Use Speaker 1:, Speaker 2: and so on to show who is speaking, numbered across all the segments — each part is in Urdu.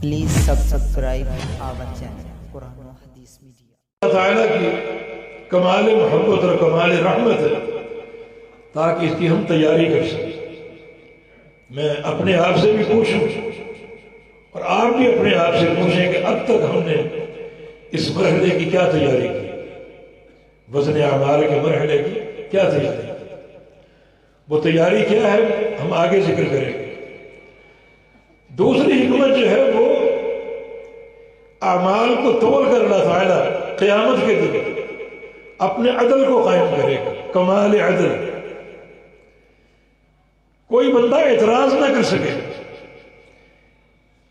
Speaker 1: Please subscribe our channel Quran و حدیث میڈیا۔
Speaker 2: اللہ تعالیٰ کی کمال محبت اور کمال رحمت ہے تاکہ اس کی ہم تیاری کر سکیں۔ میں اپنے آپ سے بھی پوچھوں اور آپ بھی اپنے آپ سے پوچھیں کہ اب تک ہم نے اس مرحلے کی کیا تیاری کی، وزن اعمال کے مرحلے کی کیا تیاری کی۔ وہ تیاری کیا ہے ہم آگے ذکر کریں گے۔ دوسری حکمت جو ہے وہ اعمال کو تول کر اللہ تعالیٰ قیامت کے دن اپنے عدل کو قائم کرے گا، کمال عدل۔ کوئی بندہ اعتراض نہ کر سکے۔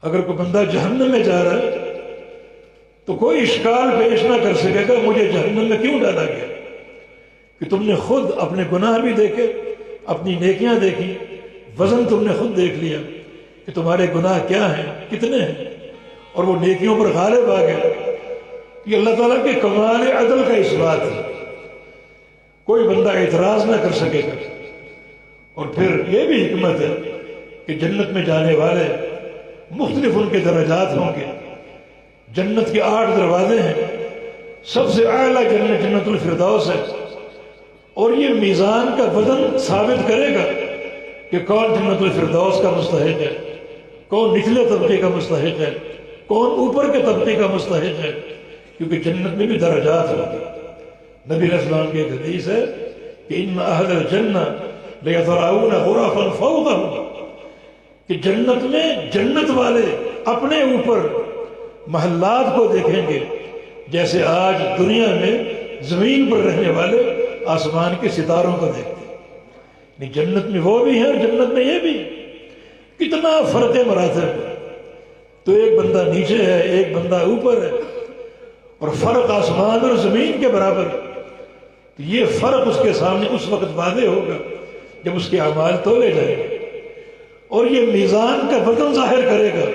Speaker 2: اگر کوئی بندہ جہنم میں جا رہا ہے تو کوئی اشکال پیش نہ کر سکے گا مجھے جہنم میں کیوں ڈالا گیا، کہ تم نے خود اپنے گناہ بھی دیکھے، اپنی نیکیاں دیکھی، وزن تم نے خود دیکھ لیا کہ تمہارے گناہ کیا ہیں، کتنے ہیں، اور وہ نیکیوں پر غالب آ گئے۔ یہ اللہ تعالیٰ کے کمال عدل کا اس بات ہے، کوئی بندہ اعتراض نہ کر سکے گا۔ اور پھر یہ بھی حکمت ہے کہ جنت میں جانے والے مختلف ان کے درجات ہوں گے۔ جنت کے 8 دروازے ہیں، سب سے اعلیٰ جنت جنت الفردوس ہے، اور یہ میزان کا وزن ثابت کرے گا کہ کون جنت الفردوس کا مستحق ہے، کون نچلے طبقے کا مستحق ہے، کون اوپر کے طبقے کا مستحق ہے، کیونکہ جنت میں بھی درجات ہوں گے۔ نبی علیہ السلام کی ایک حدیث ہے کہ ان اہل الجنہ لیتراؤون غرفا فوقہم، کہ جنت میں جنت والے اپنے اوپر محلات کو دیکھیں گے جیسے آج دنیا میں زمین پر رہنے والے آسمان کے ستاروں کو دیکھتے ہیں۔ جنت میں وہ بھی ہیں اور جنت میں یہ بھی، کتنا فرق مراتب ہے۔ تو ایک بندہ نیچے ہے، ایک بندہ اوپر ہے، اور فرق آسمان اور زمین کے برابر۔ تو یہ فرق اس کے سامنے اس وقت واضح ہوگا جب اس کے اعمال تولے جائیں گے، اور یہ میزان کا وزن ظاہر کرے گا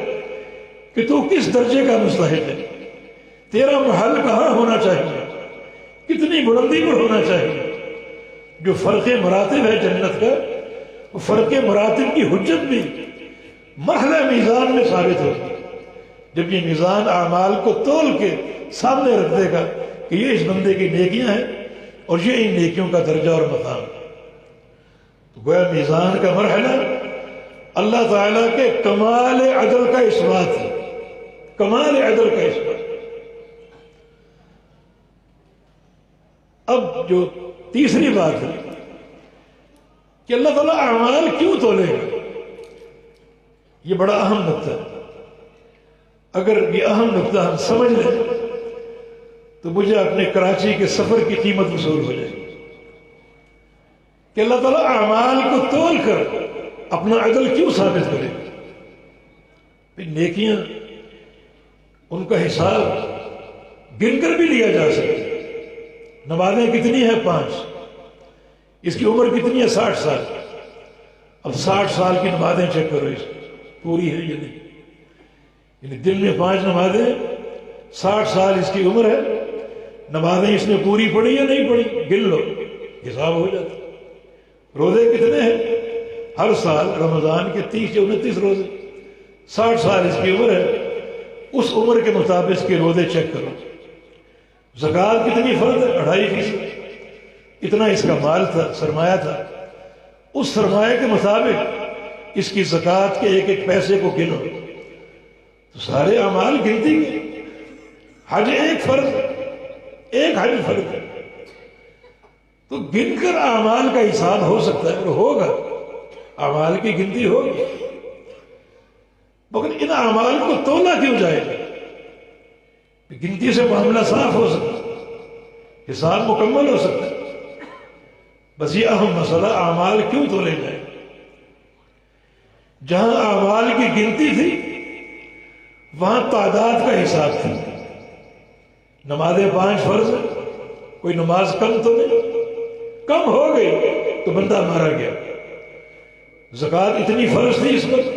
Speaker 2: کہ تو کس درجے کا مستحق ہے، تیرا محل کہاں ہونا چاہیے، کتنی بلندی پر ہونا چاہیے۔ جو فرق مراتب ہے جنت کا، وہ فرق مراتب کی حجت بھی مرحلہ میزان میں ثابت ہوگی، جب یہ میزان اعمال کو تول کے سامنے رکھ دے گا کہ یہ اس بندے کی نیکیاں ہیں اور یہ ان نیکیوں کا درجہ اور مقام۔ تو گویا میزان کا مرحلہ اللہ تعالیٰ کے کمال عدل کا اثبات ہے، کمال عدل کا اثبات۔ اب جو تیسری بات ہے کہ اللہ تعالیٰ اعمال کیوں تولے گا، یہ بڑا اہم نقطہ ہے۔ اگر یہ اہم نقطہ ہم سمجھ لیں تو مجھے اپنے کراچی کے سفر کی قیمت وصول ہو جائے گی کہ اللہ تعالیٰ اعمال کو تول کر اپنا عدل کیوں ثابت کرے گا۔ نیکیاں ان کا حساب گن کر بھی لیا جا سکتا ہے۔ نمازیں کتنی ہیں؟ 5۔ اس کی عمر کتنی ہے؟ 60 سال۔ اب 60 سال کی نمازیں چیک کرو، اس پوری ہے یا نہیں، یعنی دن میں 5 نمازیں، 60 سال اس کی عمر ہے، نمازیں اس نے پوری پڑھی یا نہیں پڑھی، گن لو، حساب ہو جاتا۔ روزے کتنے ہیں؟ ہر سال رمضان کے 30 یا 29 روزے، 60 سال اس کی عمر ہے، اس عمر کے مطابق اس کے روزے چیک کرو۔ زکوٰۃ کتنی فرض ہے؟ 2.5%۔ اتنا اس کا مال تھا، سرمایہ تھا، اس سرمایہ کے مطابق اس کی زکوٰۃ کے ایک ایک پیسے کو گنو تو سارے اعمال گنتی گئے۔ حج ایک فرض، ایک حج فرض ہے، تو گن کر اعمال کا حساب ہو سکتا ہے اور ہوگا، اعمال کی گنتی ہوگی، مگر ان اعمال کو تولا کیوں جائے گا؟ گنتی سے معاملہ صاف ہو سکتا ہے، حساب مکمل ہو سکتا ہے۔ بس یہ اہم مسئلہ، اعمال کیوں تولے جائے؟ جہاں اعمال کی گنتی تھی وہاں تعداد کا حساب تھا۔ نمازیں 5 فرض ہیں، کوئی نماز کم تو نہیں، کم ہو گئی تو بندہ مارا گیا۔ زکوٰۃ اتنی فرض تھی اس وقت،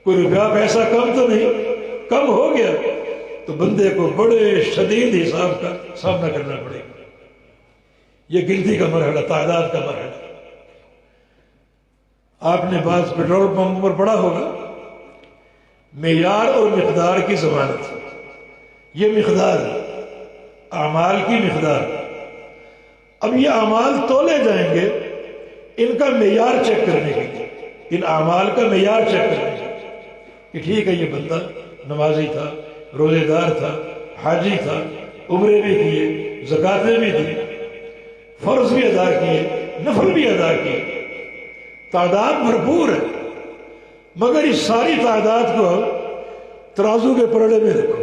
Speaker 2: کوئی روپیہ پیسہ کم تو نہیں، کم ہو گیا تو بندے کو بڑے شدید حساب کا سامنا کرنا پڑے گا۔ یہ گنتی کا مرحلہ، تعداد کا مرحلہ۔ آپ نے بعض پیٹرول پمپ پر پڑھا ہوگا معیار اور مقدار کی ضمانت. یہ مقدار اعمال کی مقدار. اب یہ اعمال تولے جائیں گے ان کا معیار چیک کرنے کے لیے، ان اعمال کا معیار چیک کرنے کے لیے کہ ٹھیک ہے یہ بندہ نمازی تھا، روزے دار تھا، حاجی تھا، عمرے بھی کیے، زکاتیں بھی دی، فرض بھی ادا کیے، نفل بھی ادا کیے، تعداد بھرپور ہے. مگر اس ساری تعداد کو ترازو کے پلڑے میں رکھو.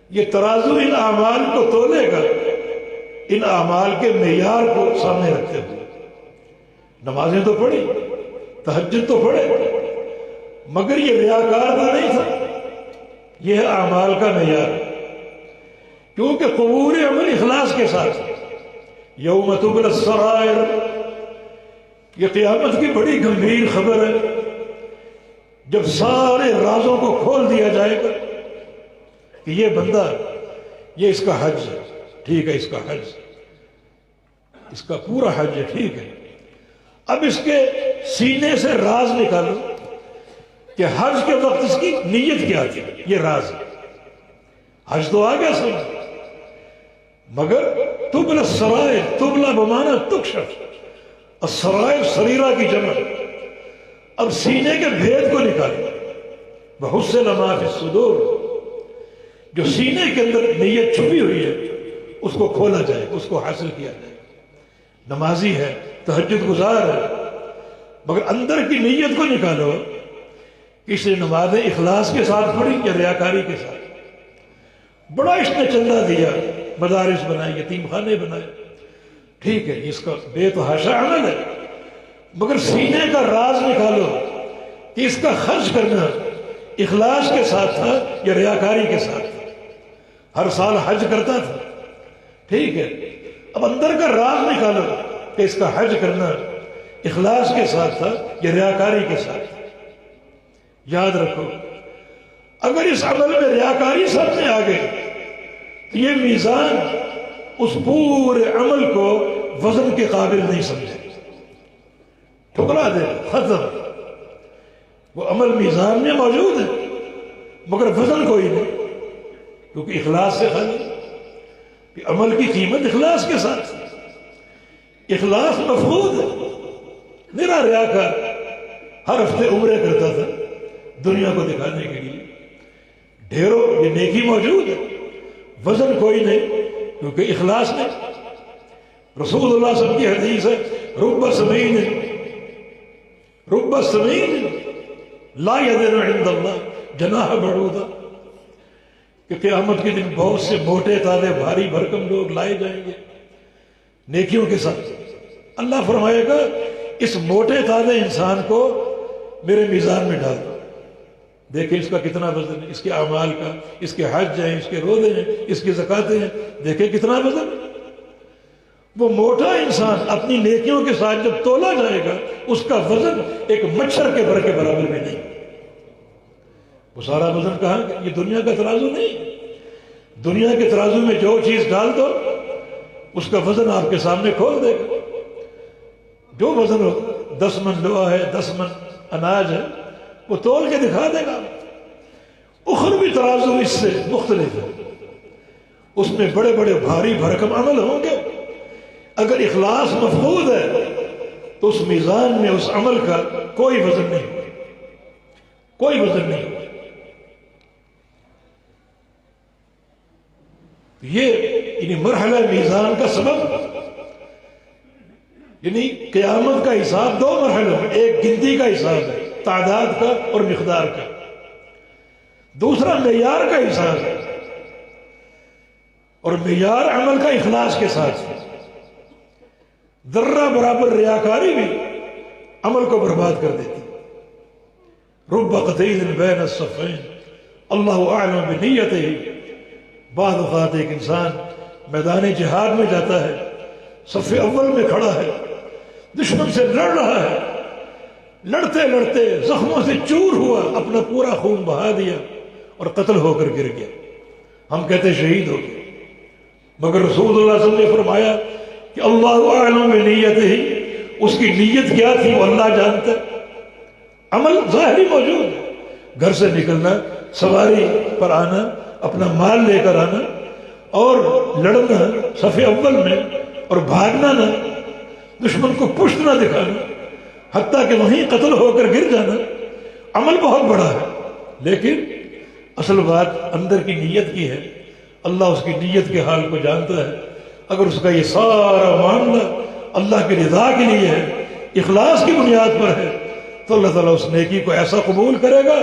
Speaker 2: یہ ترازو ان اعمال کو تولے گا ان اعمال کے معیار کو سامنے رکھتے ہوئے. نمازیں تو پڑھی، تہجد تو پڑھے، مگر یہ ریاکار کا نہیں تھا. یہ ہے اعمال کا معیار، کیونکہ قبول عمل اخلاص کے ساتھ. یوم تبلی السرائر، یہ قیامت کی بڑی گمبھیر خبر ہے. جب سارے رازوں کو کھول دیا جائے گا کہ یہ بندہ، یہ اس کا حج ہے، ٹھیک ہے، اس کا حج، اس کا پورا حج ہے، ٹھیک ہے. اب اس کے سینے سے راز نکالو کہ حج کے وقت اس کی نیت کیا تھی. یہ راز ہے. حج تو آ گیا سمجھ، مگر تبلی السرائر، تبلا بمانا تکشف، السرائر سریرہ کی جمع. اب سینے کے بھید کو نکالو. بحسن ما فی الصدور، جو سینے کے اندر نیت چھپی ہوئی ہے اس کو کھولا جائے، اس کو حاصل کیا جائے. نمازی ہے، تہجد گزار ہے، مگر اندر کی نیت کو نکالو کہ اس نے نمازیں اخلاص کے ساتھ پڑھی یا ریاکاری کے ساتھ. بڑا اس نے چندہ دیا، مدارس بنائے، یتیم خانے بنائے، ٹھیک ہے، اس کا بے تحاشا عمل ہے، مگر سینے کا راز نکالو کہ اس کا خرچ کرنا اخلاص کے ساتھ تھا یا ریاکاری کے ساتھ تھا. ہر سال حج کرتا تھا، ٹھیک ہے، اب اندر کا راز نکالو کہ اس کا حج کرنا اخلاص کے ساتھ تھا یا ریاکاری کے ساتھ تھا. یاد رکھو، اگر اس عمل میں ریاکاری سامنے آ گئی تو یہ میزان اس پورے عمل کو وزن کے قابل نہیں سمجھے، ٹھکرا دے، ختم. وہ عمل میزان میں موجود ہے مگر وزن کوئی نہیں، کیونکہ اخلاص سے خالی. کہ عمل کی قیمت اخلاص کے ساتھ، اخلاص مفقود ہے. میرا ریاکار ہر ہفتے عمرے کرتا تھا دنیا کو دکھانے کے لیے، ڈھیروں یہ نیکی موجود ہے، وزن کوئی نہیں کیونکہ اخلاص نہیں. رسول اللہ صلی اللہ علیہ وسلم کی حدیث ہے، رب سمین لا یدن عند اللہ جناح بعوضہ، کہ قیامت کے دن بہت سے موٹے تازے بھاری بھرکم لوگ لائے جائیں گے نیکیوں کے ساتھ. اللہ فرمائے گا اس موٹے تازے انسان کو میرے میزان میں ڈال دو، دیکھیں اس کا کتنا وزن ہے، اس کے اعمال کا، اس کے حج ہیں، اس کے روزے ہیں، اس کی زکاتیں ہیں، دیکھیں کتنا وزن. وہ موٹا انسان اپنی نیکیوں کے ساتھ جب تولا جائے گا اس کا وزن ایک مچھر کے بر کے برابر میں نہیں. وہ سارا وزن کہاں؟ یہ دنیا کا ترازو نہیں. دنیا کے ترازو میں جو چیز ڈال دو اس کا وزن آپ کے سامنے کھول دے گا. جو وزن ہو، 10 من لوہا ہے، 10 من اناج ہے، وہ تول کے دکھا دے گا. اخروی ترازو اس سے مختلف ہے، اس میں بڑے بڑے بھاری بھرکم عمل ہوں گے. اگر اخلاص مفقود ہے تو اس میزان میں اس عمل کا کوئی وزن نہیں ہوگا، کوئی وزن نہیں ہوگا. یہ مرحلہ میزان کا سبب، یعنی قیامت کا حساب 2 مرحلوں میں، ایک گنتی کا حساب ہے تعداد کا اور مقدار کا، دوسرا معیار کا حساب ہے، اور معیار عمل کا اخلاص کے ساتھ ہے. ذرہ برابر ریاکاری بھی عمل کو برباد کر دیتی. رب قتیل بین الصفین اللہ اعلم بنیتہ. بعض اوقات ایک انسان میدان جہاد میں جاتا ہے، صف اول میں کھڑا ہے، دشمن سے لڑ رہا ہے، لڑتے لڑتے زخموں سے چور ہوا، اپنا پورا خون بہا دیا اور قتل ہو کر گر گیا. ہم کہتے شہید ہو گئے، مگر رسول اللہ صلی اللہ علیہ وسلم نے فرمایا کہ اللہ اعلم بنیتہ، اس کی نیت کیا تھی وہ اللہ جانتا ہے. عمل ظاہری موجود ہے گھر سے نکلنا، سواری پر آنا، اپنا مال لے کر آنا اور لڑنا صف اول میں اور بھاگنا نہ، دشمن کو پشت نہ دکھانا، حتیٰ کہ وہیں قتل ہو کر گر جانا، عمل بہت بڑا ہے، لیکن اصل بات اندر کی نیت کی ہے۔ اللہ اس کی نیت کے حال کو جانتا ہے۔ اگر اس کا یہ سارا معاملہ اللہ کی رضا کے لیے ہے، اخلاص کی بنیاد پر ہے، تو اللہ تعالیٰ اس نیکی کو ایسا قبول کرے گا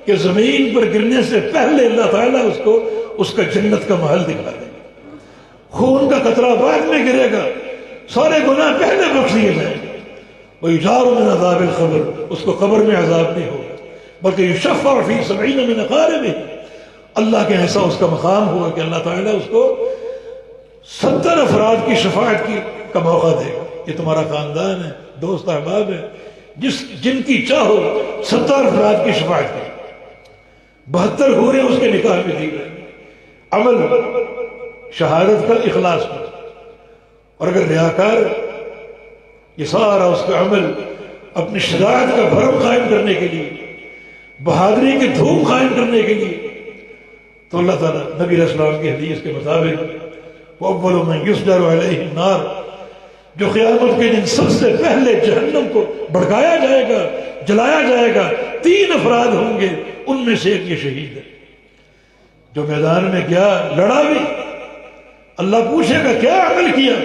Speaker 2: کہ زمین پر گرنے سے پہلے اللہ تعالیٰ اس کو اس کا جنت کا محل دکھا دے گا۔ خون کا قطرہ بعد میں گرے گا، سارے گناہ پہلے بخش دیے جائیں گے۔ وَيُجَارُ مِنْ عَذَابِ الْقَبْرِ، اس کو قبر میں عذاب نہیں ہوگا، بلکہ يُشَفَّعُ فِي 70 مِنْ أَقَارِبِهِ، اللہ کے ایسا اس کا مقام ہوگا کہ اللہ تعالیٰ اس کو 70 افراد کی شفاعت کا موقع دے گا۔ یہ تمہارا خاندان ہے، دوست احباب ہے، جن کی چاہو 70 افراد کی شفاعت کی، 72 حوریں اس کے نکاح میں دی گئی۔ عمل شہادت کا، اخلاص کا۔ اور اگر ریاکار یہ سارا اس کا عمل اپنی شجاعت کا بھرم قائم کرنے کے لیے، بہادری کی دھوم قائم کرنے کے لیے، تو اللہ تعالیٰ نبی علیہ السلام کی حدیث کے مطابق وَأَوَّلُ مَنْ يُسْجَرُ عَلَيْهِ النَّارِ، جو قیامت کے دن سب سے پہلے جہنم کو بھڑکایا جائے گا، جلایا جائے گا، 3 افراد ہوں گے، ان میں سے ایک یہ شہید ہے جو میدان میں گیا، لڑا بھی۔ اللہ پوچھے گا کیا عمل کیا؟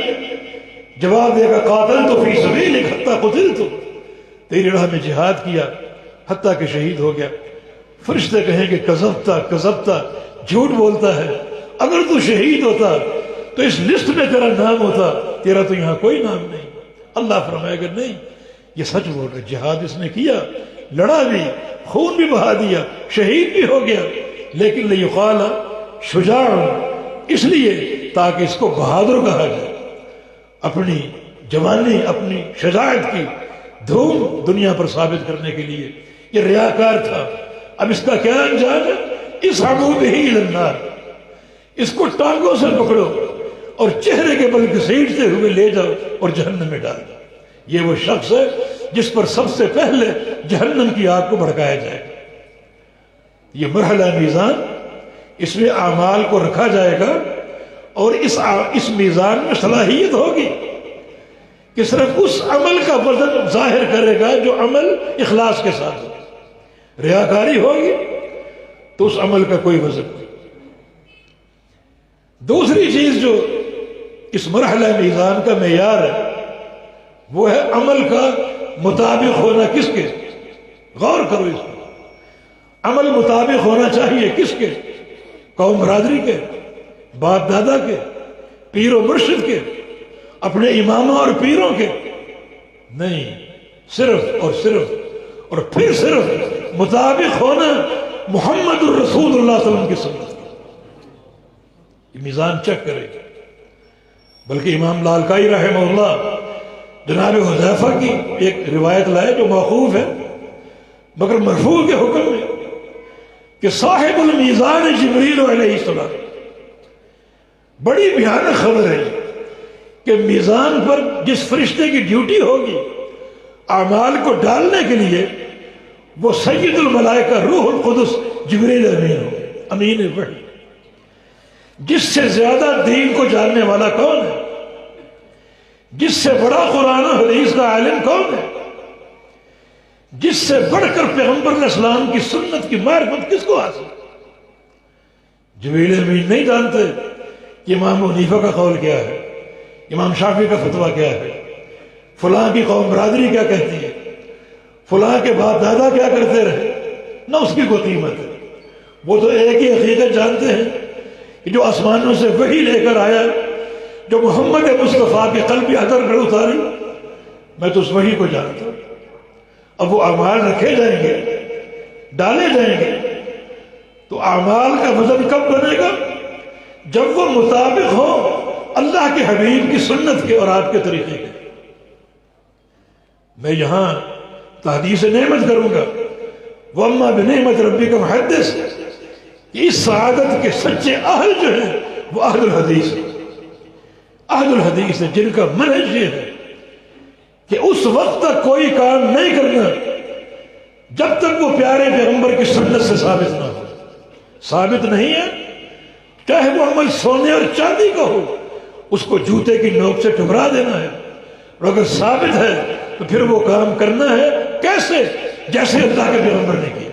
Speaker 2: جواب دے گا قاتلت فی سبیلک حتی قتلت، تیری راہ میں جہاد کیا حتیٰ کہ شہید ہو گیا۔ فرشتے کہیں کہ کذبتا کذبتا، جھوٹ بولتا ہے، اگر تو شہید ہوتا تو اس لسٹ میں تیرا نام ہوتا، تیرا تو یہاں کوئی نام نہیں۔ اللہ فرمائے گا نہیں، یہ سچ بول رہے، جہاد اس نے کیا، لڑا بھی، خون بھی بہا دیا، شہید بھی ہو گیا، لیکن لیقال شجاع، اس لیے تاکہ اس کو بہادر کہا جائے۔ اپنی جوانی، اپنی شجاعت کی دھوم دنیا پر ثابت کرنے کے لیے یہ ریاکار تھا۔ اب اس کا کیا انجام ہے؟ اسحبوا بہ الی النار، اس کو ٹانگوں سے پکڑو اور چہرے کے بل گھسیٹتے ہوئے لے جاؤ اور جہنم میں ڈال دو۔ یہ وہ شخص ہے جس پر سب سے پہلے جہنم کی آگ کو بھڑکایا جائے گا۔ یہ مرحلہ میزان، اس میں اعمال کو رکھا جائے گا، اور اس میزان میں صلاحیت ہوگی کہ صرف اس عمل کا وزن ظاہر کرے گا جو عمل اخلاص کے ساتھ ہوگا۔ ریاکاری ہوگی تو اس عمل کا کوئی وزن نہیں۔ دوسری چیز جو اس مرحلہ میزان کا معیار ہے وہ ہے عمل کا مطابق ہونا کس کے؟ غور کرو اس پر۔ عمل مطابق ہونا چاہیے کس کے؟ قوم برادری کے، باپ دادا کے، پیر و مرشد کے، اپنے اماموں اور پیروں کے؟ نہیں، صرف اور صرف اور پھر صرف مطابق ہونا محمد الرسول اللہ صلی اللہ علیہ وسلم کی سنت کا۔ یہ میزان چیک کرے گا۔ بلکہ امام لالکائی رحمہ اللہ جناب حذیفہ کی ایک روایت لائے جو موقوف ہے مگر مرفوع کے حکم میں، کہ صاحب المیزان جبریل علیہ السلام، بڑی بھیانک خبر ہے کہ میزان پر جس فرشتے کی ڈیوٹی ہوگی اعمال کو ڈالنے کے لیے، وہ سید الملائکہ روح القدس جبریل امین ہو، امین وحی۔ جس سے زیادہ دین کو جاننے والا کون ہے؟ جس سے بڑا قرآن و حدیث کا عالم کون ہے؟ جس سے بڑھ کر پیغمبر علیہ السلام کی سنت کی معرفت کس کو حاصل؟ جبریل امین نہیں جانتے کہ امام حنیفہ کا قول کیا ہے، امام شافعی کا فتویٰ کیا ہے، فلاں کی قوم برادری کیا کہتی ہے، فلاں کے باپ دادا کیا کرتے رہے، نہ اس کی کوئی قیمت ہے۔ وہ تو ایک ہی حقیقت جانتے ہیں کہ جو آسمانوں سے وحی لے کر آیا، جو محمد مصطفیٰ کے قلب ادر پر اتاری، میں تو اس وحی کو جانتا ہوں۔ اب وہ اعمال رکھے جائیں گے، ڈالے جائیں گے، تو اعمال کا وزن کب بنے گا؟ جب وہ مطابق ہو اللہ کے حبیب کی سنت کے اور آپ کے طریقے کے۔ میں یہاں تحدیث نعمت کروں گا، وَأَمَّا بِنِعْمَةِ رَبِّكَ فَحَدِّثْ، کہ اس سعادت کے سچے اہل جو ہیں وہ اہل الحدیث ہیں۔ اہل الحدیث ہیں جن کا منہج یہ ہے کہ اس وقت تک کوئی کام نہیں کرنا جب تک وہ پیارے پیغمبر کی سنت سے ثابت نہ ہو. ثابت نہیں ہے، چاہے وہ عمل سونے اور چاندی کا ہو، اس کو جوتے کی نوک سے ٹکرا دینا ہے. اور اگر ثابت ہے تو پھر وہ کام کرنا ہے کیسے؟ جیسے اللہ کے پیغمبر نے کیا.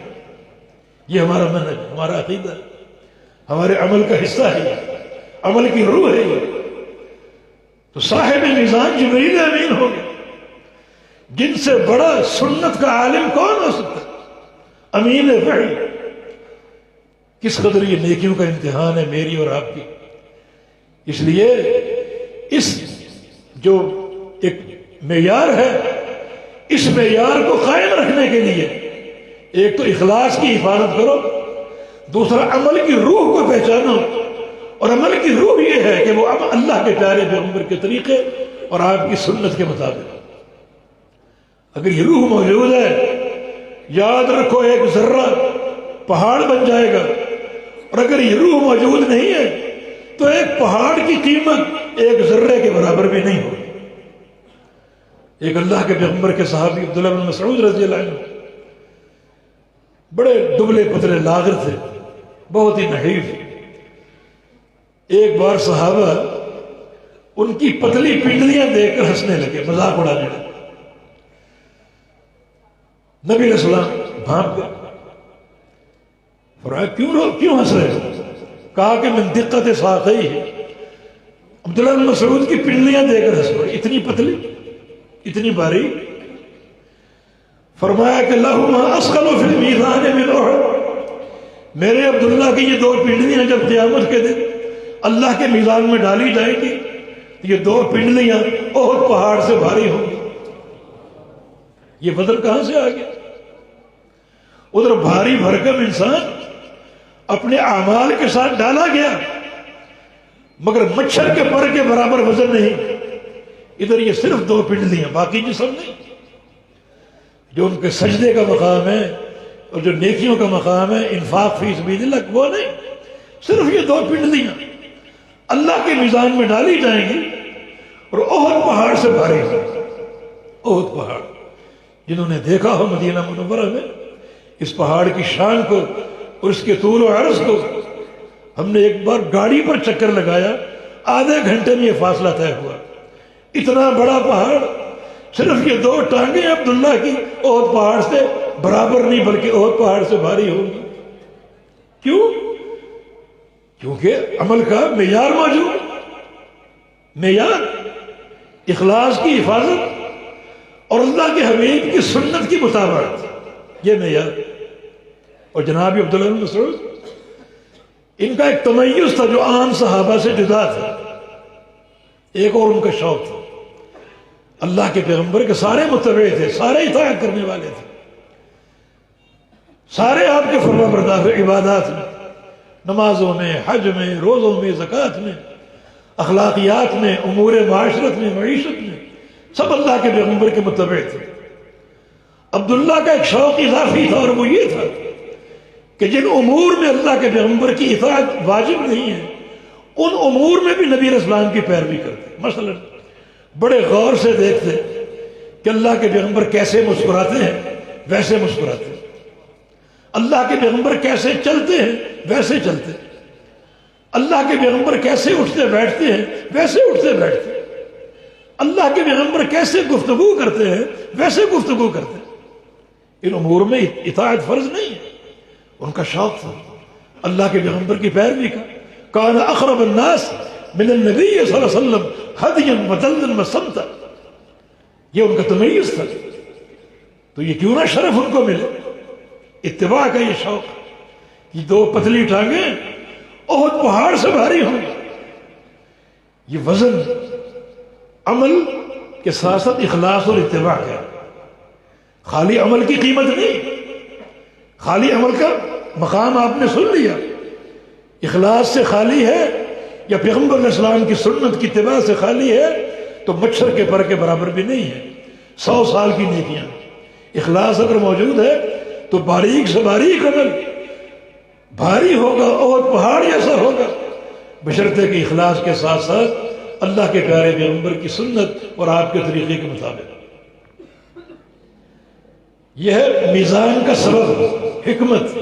Speaker 2: یہ ہمارا منہج، ہمارا عقیدہ ہے، ہمارے عمل کا حصہ ہے، عمل کی روح ہے یہ. تو صاحب میزان جبریل امین ہو گئے. جن سے بڑا سنت کا عالم کون ہو سکتا ہے؟ امین وحی. کس قدر یہ نیکیوں کا امتحان ہے میری اور آپ کی. اس لیے اس جو ایک معیار ہے، اس معیار کو قائم رکھنے کے لیے ایک تو اخلاص کی حفاظت کرو، دوسرا عمل کی روح کو پہچانو. اور عمل کی روح یہ ہے کہ وہ اللہ کے پیارے پیغمبر کے طریقے اور آپ کی سنت کے مطابق. اگر یہ روح موجود ہے، یاد رکھو ایک ذرہ پہاڑ بن جائے گا. اور اگر یہ روح موجود نہیں ہے تو ایک پہاڑ کی قیمت ایک ذرے کے برابر بھی نہیں ہوگی. ایک اللہ کے پیغمبر کے صحابی عبداللہ بن مسعود رضی اللہ عنہ بڑے دبلے پتلے لاغر تھے، بہت ہی نحیف. ایک بار صحابہ ان کی پتلی پنڈلیاں دیکھ کر ہنسنے لگے، مذاق اڑانے لگے. نبی علیہ السلام بھانپ گئے، فرمایا کیوں ہنس رہے ہو؟ کہا کہ من دقت ساقی ہے، عبداللہ بن مسعود کی پنڈلیاں دیکھ کر ہنس پڑے، اتنی پتلی، اتنی باریک. فرمایا کہ لہما اثقل فی المیزان من احد. میرے عبداللہ کی یہ دو پنڈلیاں جب قیامت کے دن اللہ کے میزان میں ڈالی جائیں گی تو یہ دو پنڈلیاں احد پہاڑ سے بھاری ہوں گی. یہ وزن کہاں سے آ گیا؟ ادھر بھاری بھرکم انسان اپنے اعمال کے ساتھ ڈالا گیا، مگر مچھر کے پر کے برابر وزن نہیں. ادھر یہ صرف دو پنڈلیاں، باقی جسم نہیں. جو ان کے سجدے کا مقام ہے اور جو نیکیوں کا مقام ہے، انفاق فی سبیل اللہ، وہ نہیں. صرف یہ دو پنڈلیاں اللہ کے میزان میں ڈالی جائیں گی اور احد پہاڑ سے بھاری ہوں. احد پہاڑ، جنہوں نے دیکھا ہو مدینہ منورہ میں اس پہاڑ کی شان کو اور اس کے طول و عرض کو. ہم نے ایک بار گاڑی پر چکر لگایا، آدھے گھنٹے میں یہ فاصلہ طے ہوا. اتنا بڑا پہاڑ، صرف یہ دو ٹانگیں عبداللہ کی احد پہاڑ سے برابر نہیں بلکہ احد پہاڑ سے بھاری ہوگی. کیوں؟ کیونکہ عمل کا معیار موجود، معیار اخلاص کی حفاظت اور اللہ کے حبیب کی سنت کی مطابقت، یہ معیار. اور جناب عبداللہ بن مسعود، ان کا ایک تمیز تھا جو عام صحابہ سے جدا تھا. ایک اور ان کا شوق تھا، اللہ کے پیغمبر کے سارے متبع تھے، سارے اطاعت کرنے والے تھے، سارے آپ کے فرما بردار عبادات میں، نمازوں میں، حج میں، روزوں میں، زکوٰۃ میں، اخلاقیات میں، امور معاشرت میں، معیشت میں، سب اللہ کے پیغمبر کے متبع تھے. عبداللہ کا ایک شوق اضافی تھا اور وہ یہ تھا کہ جن امور میں اللہ کے پیغمبر کی اطاعت واجب نہیں ہے ان امور میں بھی نبی علیہ السلام کی پیروی کرتے. مثلا بڑے غور سے دیکھتے کہ اللہ کے پیغمبر کیسے مسکراتے ہیں ویسے مسکراتے ہیں، اللہ کے پیغمبر کیسے چلتے ہیں ویسے چلتے ہیں، اللہ کے پیغمبر کیسے اٹھتے بیٹھتے ہیں ویسے اٹھتے بیٹھتے ہیں، اللہ کے پیغمبر کیسے گفتگو کرتے ہیں ویسے گفتگو کرتے ہیں. ان امور میں اطاعت فرض نہیں ہے. ان کا شوق تھا اللہ کے پیغمبر کی پیروی کا. کان اقرب الناس من النبی صلی اللہ علیہ وسلم ہدیا ودلا وسمتا، یہ ان کا تمیز تھا. تو یہ کیوں نہ شرف ان کو ملے، اتباع کا یہ شوق. یہ دو پتلی ٹانگیں احد پہاڑ سے بھاری ہوں گی. یہ وزن عمل کے ساتھ ساتھ اخلاص اور اتباع کا. خالی عمل کی قیمت نہیں، خالی عمل کا مقام آپ نے سن لیا، اخلاص سے خالی ہے یا پیغمبر علیہ السلام کی سنت کی اتباع سے خالی ہے تو مچھر کے پر کے برابر بھی نہیں ہے. 100 سال کی نیکیاں. اخلاص اگر موجود ہے تو باریک سے باریک عمل بھاری ہوگا، احد پہاڑ جیسا ہوگا، بشرطے کہ اخلاص کے ساتھ ساتھ اللہ کے پیارے پیغمبر کی سنت اور آپ کے طریقے کے مطابق. یہ ہے میزان کا سبب، حکمت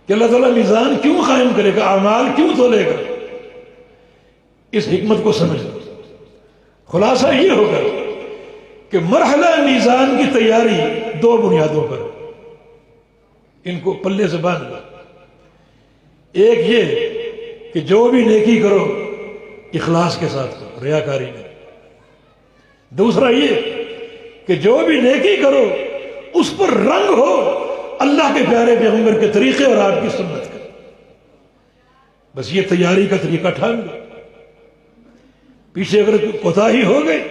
Speaker 2: کہ اللہ تعالیٰ میزان کیوں قائم کرے گا، اعمال کیوں تولے گا، اس حکمت کو سمجھ لو۔ خلاصہ یہ ہوگا کہ مرحلہ میزان کی تیاری دو بنیادوں پر، ان کو پلے سے باندھ لو۔ ایک یہ کہ جو بھی نیکی کرو اخلاص کے ساتھ کرو، ریاکاری نہیں۔ دوسرا یہ کہ جو بھی نیکی کرو اس پر رنگ ہو اللہ کے پیارے پیغمبر کے طریقے اور آپ کی سنت کا۔ بس یہ تیاری کا طریقہ ٹھان لو۔ پیچھے اگر کوتاہی ہو گئی،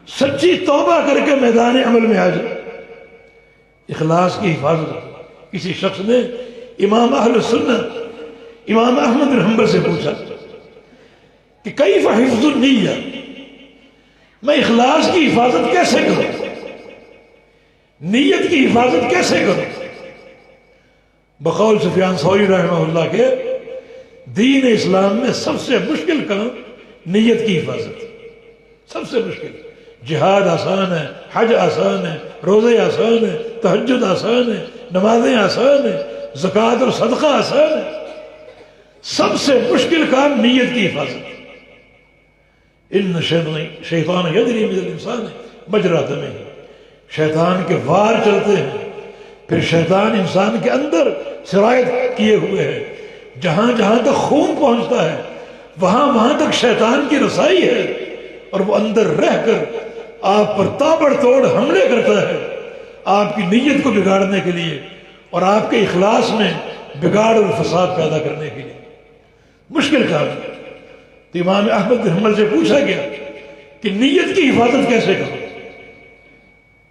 Speaker 2: سچی توبہ کر کے میدان عمل میں آ جائے، اخلاص کی حفاظت ہو۔ کسی شخص نے امام اہل سنت امام احمد بن حنبل سے پوچھا کہ کیف حفظ النیہ، میں اخلاص کی حفاظت کیسے کروں، نیت کی حفاظت کیسے کروں؟ بقول سفیان ثوری رحمہ اللہ کے دین اسلام میں سب سے مشکل کام نیت کی حفاظت، سب سے مشکل۔ جہاد آسان ہے، حج آسان ہے، روزے آسان ہے، تہجد آسان ہے، نمازیں آسان ہے، زکوٰۃ اور صدقہ آسان ہے، سب سے مشکل کام نیت کی حفاظت۔ ان شیطان یجری من الانسان مجری دمہ، شیطان کے وار چلتے ہیں، پھر شیطان انسان کے اندر سرایت کیے ہوئے ہے، جہاں جہاں تک خون پہنچتا ہے وہاں تک شیطان کی رسائی ہے، اور وہ اندر رہ کر آپ پر تابڑ توڑ حملے کرتا ہے آپ کی نیت کو بگاڑنے کے لیے اور آپ کے اخلاص میں بگاڑ اور فساد پیدا کرنے کے لیے۔ مشکل کام ہے۔ تو امام احمد بن حنبل سے پوچھا گیا کہ نیت کی حفاظت کیسے کرو؟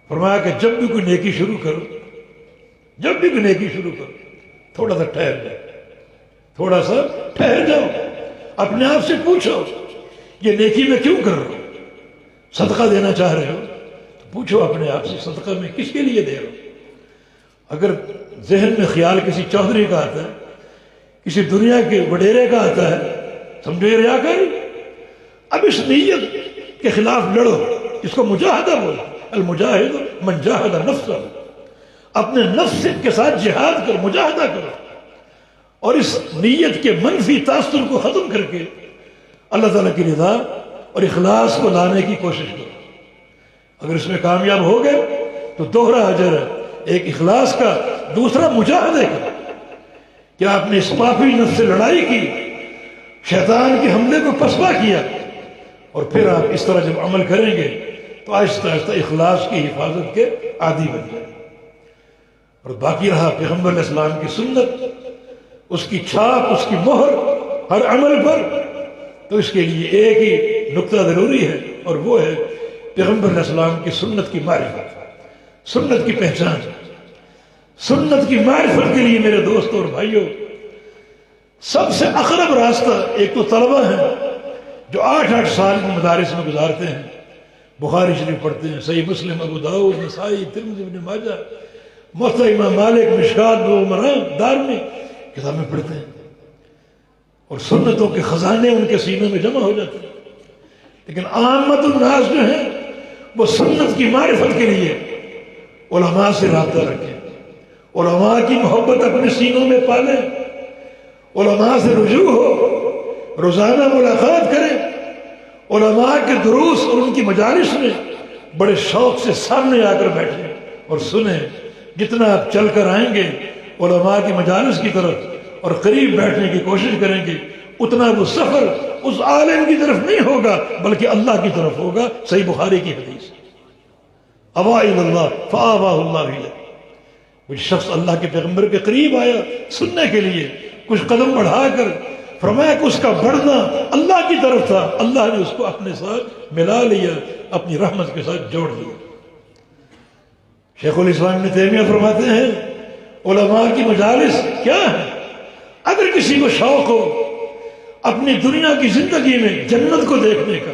Speaker 2: فرمایا کہ جب بھی کوئی نیکی شروع کرو، جب بھی کوئی نیکی شروع کرو، تھوڑا سا ٹھہر جاؤ، تھوڑا سا ٹھہر جاؤ، اپنے آپ سے پوچھو یہ نیکی میں کیوں کر رہا ہوں؟ صدقہ دینا چاہ رہے ہو تو پوچھو اپنے آپ سے صدقہ میں کس کے لیے دے رہا ہوں؟ اگر ذہن میں خیال کسی چودھری کا آتا ہے، کسی دنیا کے وڈیرے کا آتا ہے، سمجھو یہ ریاکاری۔ اب اس نیت کے خلاف لڑو، اس کو مجاہدہ بولو۔ المجاہد من جاہد نفسہ، اپنے نفس کے ساتھ جہاد کر، مجاہدہ کرو، اور اس نیت کے منفی تاثر کو ختم کر کے اللہ تعالیٰ کی رضا اور اخلاص کو لانے کی کوشش کرو۔ اگر اس میں کامیاب ہو گئے تو دوہرا اجر ہے، ایک اخلاص کا، دوسرا مجاہدے کا، کہ آپ نے اس پاپی نفس سے لڑائی کی، شیطان کے حملے کو پسپا کیا، اور پھر آپ اس طرح جب عمل کریں گے تو آہستہ آہستہ اخلاص کی حفاظت کے عادی بن جائیں۔ اور باقی رہا پیغمبر علیہ السلام کی سنت، اس کی چھاپ، اس کی مہر ہر عمل پر، تو اس کے لیے ایک ہی نقطہ ضروری ہے، اور وہ ہے پیغمبر علیہ السلام کی سنت کی معرفت، سنت کی پہچان۔ سنت کی معرفت کے لیے میرے دوستوں اور بھائیوں سب سے اقرب راستہ ایک تو طلبہ ہیں جو 8 سال کے مدارس میں گزارتے ہیں، بخاری شریف پڑھتے ہیں، صحیح مسلم، ابو داؤد، نسائی، ترمذی، ابن ماجہ، موطا امام مالک، مشکات، بلوغ المرام، دارمی کتابیں پڑھتے ہیں، اور سنتوں کے خزانے ان کے سینوں میں جمع ہو جاتے ہیں۔ لیکن عامت الناس جو ہیں وہ سنت کی معرفت کے لیے علماء سے رابطہ رکھیں، علماء کی محبت اپنے سینوں میں پالیں، علماء سے رجوع ہو، روزانہ ملاقات کریں، علماء کے دروس اور ان کی مجالس میں بڑے شوق سے سامنے آ کر بیٹھیں اور سنیں۔ جتنا آپ چل کر آئیں گے علماء کی مجالس کی طرف اور قریب بیٹھنے کی کوشش کریں گے، اتنا وہ سفر اس عالم کی طرف نہیں ہوگا بلکہ اللہ کی طرف ہوگا۔ صحیح بخاری کی حدیث، اوا الی اللہ فآواہ اللہ الیہ، وہ شخص اللہ کے پیغمبر کے قریب آیا سننے کے لیے، کچھ قدم بڑھا کر، فرمایا کہ اس کا بڑھنا اللہ کی طرف تھا، اللہ نے اس کو اپنے ساتھ ملا لیا، اپنی رحمت کے ساتھ جوڑ لیا۔ شیخ الاسلام ابن تیمیہ فرماتے ہیں علماء کی مجالس کیا ہے؟ اگر کسی کو شوق ہو اپنی دنیا کی زندگی میں جنت کو دیکھنے کا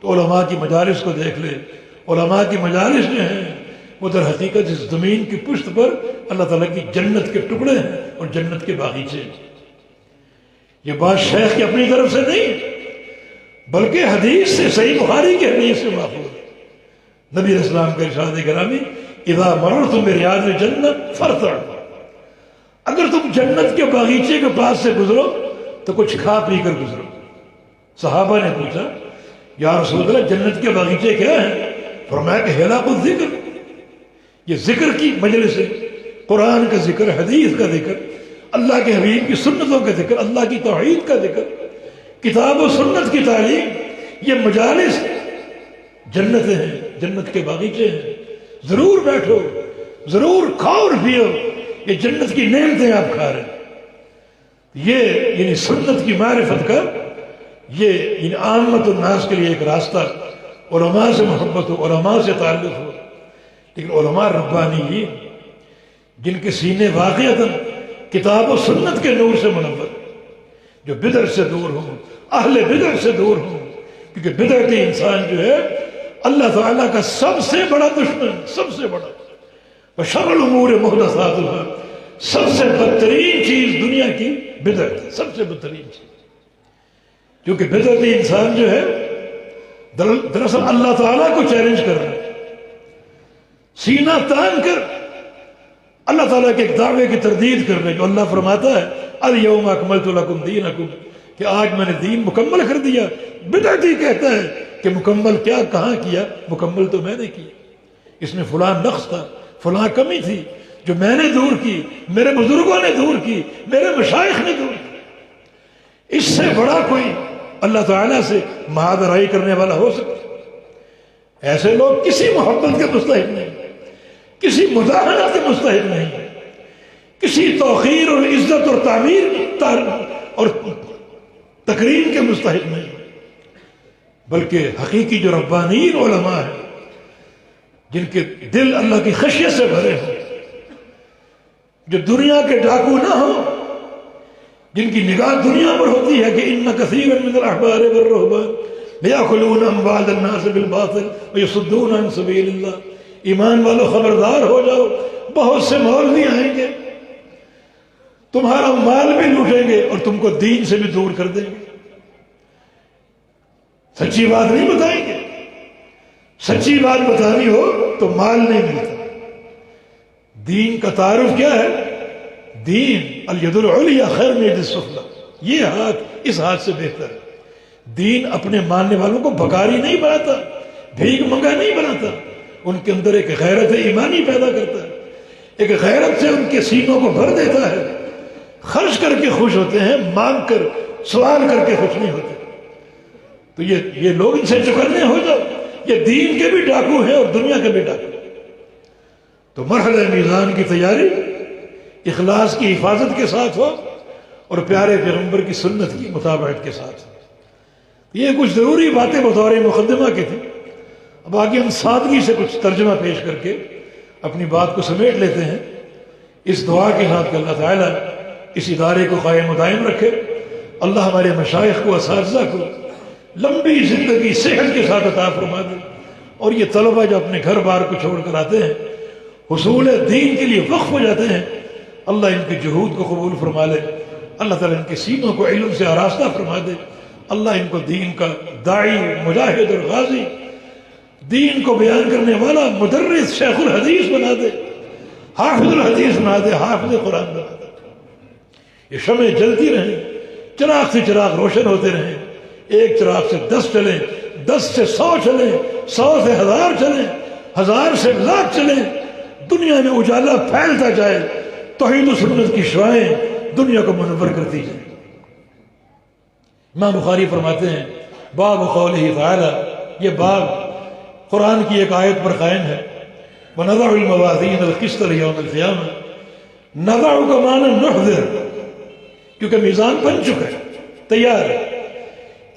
Speaker 2: تو علماء کی مجالس کو دیکھ لے۔ علماء کی مجالس جو ہیں وہ در حقیقت اس زمین کی پشت پر اللہ تعالیٰ کی جنت کے ٹکڑے ہیں اور جنت کے باغیچے۔ یہ بات شیخ کی اپنی طرف سے نہیں بلکہ حدیث سے، صحیح بخاری کی حدیث سے ماخوذ ہے۔ نبی علیہ السلام کا ارشاد گرامی اذا مررتم بریاض الجنہ فارتعوا، اگر تم جنت کے باغیچے کے پاس سے گزرو تو کچھ کھا پی کر گزرو۔ صحابہ نے پوچھا یا رسول اللہ جنت کے باغیچے کیا ہیں؟ فرمایا کہ حلق الذکر، یہ ذکر کی مجلس ہے، قرآن کا ذکر، حدیث کا ذکر، اللہ کے حبیب کی سنتوں کا ذکر، اللہ کی توحید کا ذکر، کتاب و سنت کی تعلیم، یہ مجالس جنتیں ہیں، جنت کے باغیچے ہیں۔ ضرور بیٹھو، ضرور کھاؤ اور پیو، یہ جنت کی نعمتیں آپ کھا رہے ہیں۔ یہ یعنی سنت کی معرفت کا یہ یعنی عامت الناس کے لیے ایک راستہ، علماء سے محبت ہو، علماء سے تعلق ہو، لیکن علماء ربانی جن کے سینے واقعتاً کتاب و سنت کے نور سے منور، جو بدعت سے دور ہوں، اہل بدعت سے دور ہوں، کیونکہ بدعتی انسان جو ہے اللہ تعالیٰ کا سب سے بڑا دشمن، سب سے بڑا، وشر الامور محدثاتها، سب سے بدترین چیز دنیا کی بدعت ہے، سب سے بدترین چیز، کیونکہ بدعتی انسان جو ہے دراصل اللہ تعالیٰ کو چیلنج کر رہا ہے، سینہ تان کر اللہ تعالیٰ کے ایک دعوے کی تردید کر رہے ہیں، جو اللہ فرماتا ہے الیوم اکملت لکم دینکم، کہ آج میں نے دین مکمل کر دیا۔ بدعتی کہتا ہے کہ مکمل کیا، کہاں کیا؟ مکمل تو میں نے کی، اس میں فلاں نقص تھا، فلاں کمی تھی جو میں نے دور کی، میرے بزرگوں نے دور کی، میرے مشائخ نے دور کی۔ اس سے بڑا کوئی اللہ تعالیٰ سے معاذرائی کرنے والا ہو سکتا؟ ایسے لوگ کسی محبت کے مستحق نہیں، کسی مداحنت کے مستحق نہیں، کسی توقیر اور عزت اور تعمیر اور تکریم کے مستحق نہیں، بلکہ حقیقی جو ربانین علماء ہیں، جن کے دل اللہ کی خشیت سے بھرے ہوں، جو دنیا کے ڈاکو نہ ہوں، جن کی نگاہ دنیا پر ہوتی ہے کہ ان کثیرا من الاحبار والرهبان لیاکلون اموال الناس بالباطل ویصدون عن سبیل اللہ۔ ایمان والو خبردار ہو جاؤ، بہت سے مولوی آئیں گے، تمہارا مال بھی لوٹیں گے اور تم کو دین سے بھی دور کر دیں گے، سچی بات نہیں بتائیں گے۔ سچی بات بتانی ہو تو مال نہیں ملتا۔ دین کا تعارف کیا ہے؟ دین الید العلیٰ خیر من الید السفلیٰ، یہ ہاتھ اس ہاتھ سے بہتر ہے۔ دین اپنے ماننے والوں کو بکاری نہیں بناتا، بھیک منگا نہیں بناتا، ان کے اندر ایک غیرت ایمانی پیدا کرتا ہے، ایک غیرت سے ان کے سینوں کو بھر دیتا ہے۔ خرچ کر کے خوش ہوتے ہیں، مانگ کر سوال کر کے خوش نہیں ہوتے۔ تو یہ لوگ ان سے چکرنے ہو جاؤ، یہ دین کے بھی ڈاکو ہیں اور دنیا کے بھی ڈاکو۔ تو مرحلہ میزان کی تیاری اخلاص کی حفاظت کے ساتھ ہو اور پیارے پیغمبر کی سنت کی مطابقت کے ساتھ ہو۔ یہ کچھ ضروری باتیں بطور مقدمہ کی تھیں، اب آگے ہم سادگی سے کچھ ترجمہ پیش کر کے اپنی بات کو سمیٹ لیتے ہیں، اس دعا کے ساتھ کہ اللہ تعالیٰ اس ادارے کو قائم و دائم رکھے، اللہ ہمارے مشائخ کو، اساتذہ کو لمبی زندگی صحت کے ساتھ عطا فرما دے، اور یہ طلبہ جو اپنے گھر بار کو چھوڑ کر آتے ہیں، حصول دین کے لیے وقف ہو جاتے ہیں، اللہ ان کے جہود کو قبول فرما لے، اللہ تعالیٰ ان کے سینوں کو علم سے آراستہ فرما دے، اللہ ان کو دین کا داعی، مجاہد اور غازی، دین کو بیان کرنے والا مدرس، شیخ الحدیث بنا دے، حافظ الحدیث بنا دے، حافظ قرآن بنا دے۔ یہ شمع جلتی رہیں، چراغ سے چراغ روشن ہوتے رہیں، ایک چراغ سے 10 چلیں، 10 سے 100 چلیں، 100 سے 1000 چلیں، 1000 سے لاکھ چلیں، دنیا میں اجالا پھیلتا جائے، توحید و سنت کی شعائیں دنیا کو منور کرتی جائیں۔ امام بخاری فرماتے ہیں باب قولہ تعالی، یہ باب قرآن کی ایک آیت پر قائم ہے، وَنَضَعُ الْمَوَازِينَ الْقِسْطَ لِيَوْمِ الْقِيَامَةِ، نَضَعُ کا معنی نحضر، کیونکہ میزان بن چکا ہے، تیار ہے،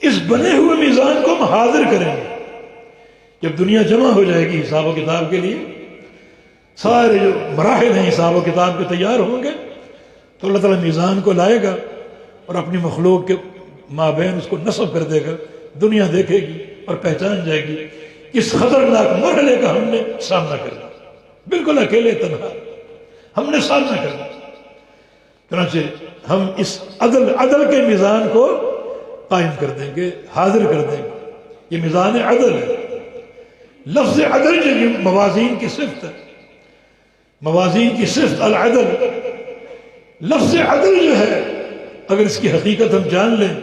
Speaker 2: اس بنے ہوئے میزان کو ہم حاضر کریں گے۔ جب دنیا جمع ہو جائے گی حساب و کتاب کے لیے، سارے جو مراحل ہیں حساب و کتاب کے تیار ہوں گے، تو اللہ تعالیٰ میزان کو لائے گا اور اپنی مخلوق کے مابین اس کو نصب کر دے گا، دنیا دیکھے گی اور پہچان جائے گی اس خطرناک مرحلے کا ہم نے سامنا کرنا، بالکل اکیلے تنہا ہم نے سامنا کرنا۔ چنانچہ ہم اس عدل کے میزان کو قائم کر دیں گے، حاضر کر دیں گے۔ یہ میزان عدل ہے، لفظ عدل جو یہ موازین کی صفت ہے، موازین کی صفت العدل، لفظ عدل جو ہے اگر اس کی حقیقت ہم جان لیں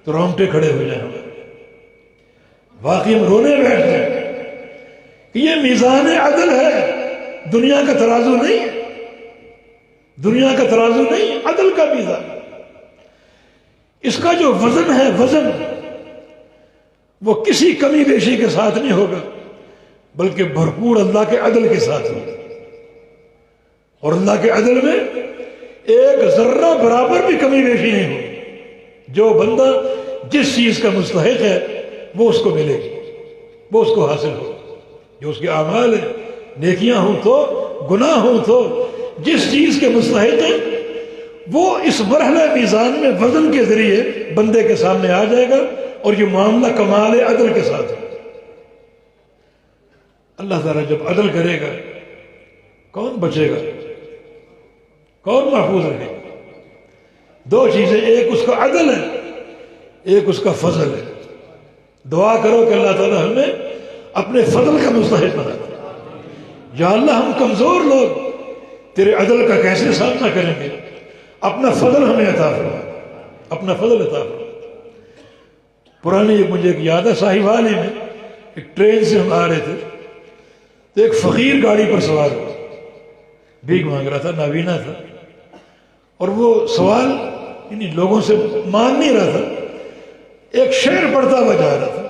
Speaker 2: تو رونگٹے کھڑے ہو جائیں ہمارے، واقعی ہم رونے بیٹھ جائیں کہ یہ میزان عدل ہے، دنیا کا ترازو نہیں ہے، دنیا کا ترازو نہیں ہے، عدل کا میزان۔ اس کا جو وزن ہے، وزن وہ کسی کمی بیشی کے ساتھ نہیں ہوگا بلکہ بھرپور اللہ کے عدل کے ساتھ ہوگا، اور اللہ کے عدل میں ایک ذرہ برابر بھی کمی بیشی نہیں ہوگی۔ جو بندہ جس چیز کا مستحق ہے وہ اس کو ملے گی، وہ اس کو حاصل ہوگا۔ جو اس کے اعمال ہیں، نیکیاں ہوں تو گناہ ہوں تو، جس چیز کے مستحق ہیں وہ اس مرحلہ میزان میں وزن کے ذریعے بندے کے سامنے آ جائے گا، اور یہ معاملہ کمال عدل کے ساتھ ہے۔ اللہ تعالیٰ جب عدل کرے گا کون بچے گا، کون محفوظ رہے گا؟ دو چیزیں، ایک اس کا عدل ہے، ایک اس کا فضل ہے۔ دعا کرو کہ اللہ تعالیٰ ہمیں اپنے فضل کا مستحق بنا دے۔ یا اللہ ہم کمزور لوگ تیرے عدل کا کیسے سامنا کریں گے، اپنا فضل ہمیں عطا فرما، اپنا فضل عطا فرما۔ پرانی مجھے ایک یاد ہے، صاحبالی میں ایک ٹرین سے ہم آ رہے تھے تو ایک فقیر گاڑی پر سوار ہوا، بھیک مانگ رہا تھا، نابینا تھا، اور وہ سوال یعنی لوگوں سے مان نہیں رہا تھا، ایک شعر پڑھتا ہوا جا رہا تھا،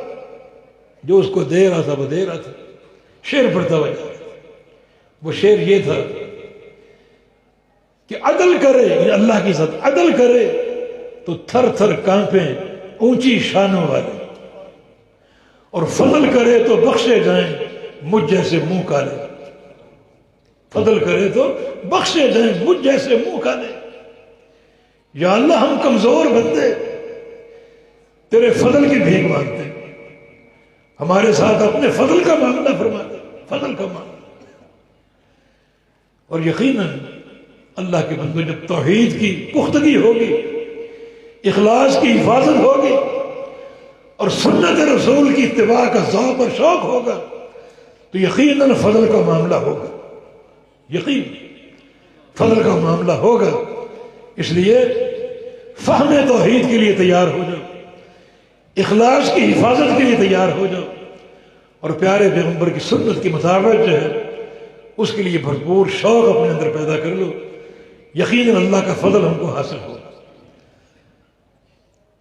Speaker 2: جو اس کو دے رہا تھا وہ دے رہا تھا، شعر پڑھتا ہوا جا رہا تھا۔ وہ شعر یہ تھا کہ عدل کرے، یعنی اللہ کی ذات عدل کرے تو تھر تھر کانپیں اونچی شانوں والے، اور فضل کرے تو بخشے جائیں مجھ جیسے منہ کالے، فضل کرے تو بخشے جائیں مجھ جیسے منہ کالے۔ یا اللہ ہم کمزور بندے تیرے فضل کی بھیک مانگتے ہیں، ہمارے ساتھ اپنے فضل کا معاملہ فرما دے، فضل کا معاملہ۔ اور یقیناً اللہ کے بندوں جب توحید کی پختگی ہوگی، اخلاص کی حفاظت ہوگی، اور سنت رسول کی اتباع کا ذوق اور شوق ہوگا تو یقیناً فضل کا معاملہ ہوگا، یقین فضل کا معاملہ ہوگا۔ اس لیے فہم توحید کے لیے تیار ہو جاؤ، اخلاص کی حفاظت کے لیے تیار ہو جاؤ، اور پیارے پیغمبر کی سنت کی مطابقت جو ہے اس کے لیے بھرپور شوق اپنے اندر پیدا کر لو، یقیناً اللہ کا فضل ہم کو حاصل ہوگا۔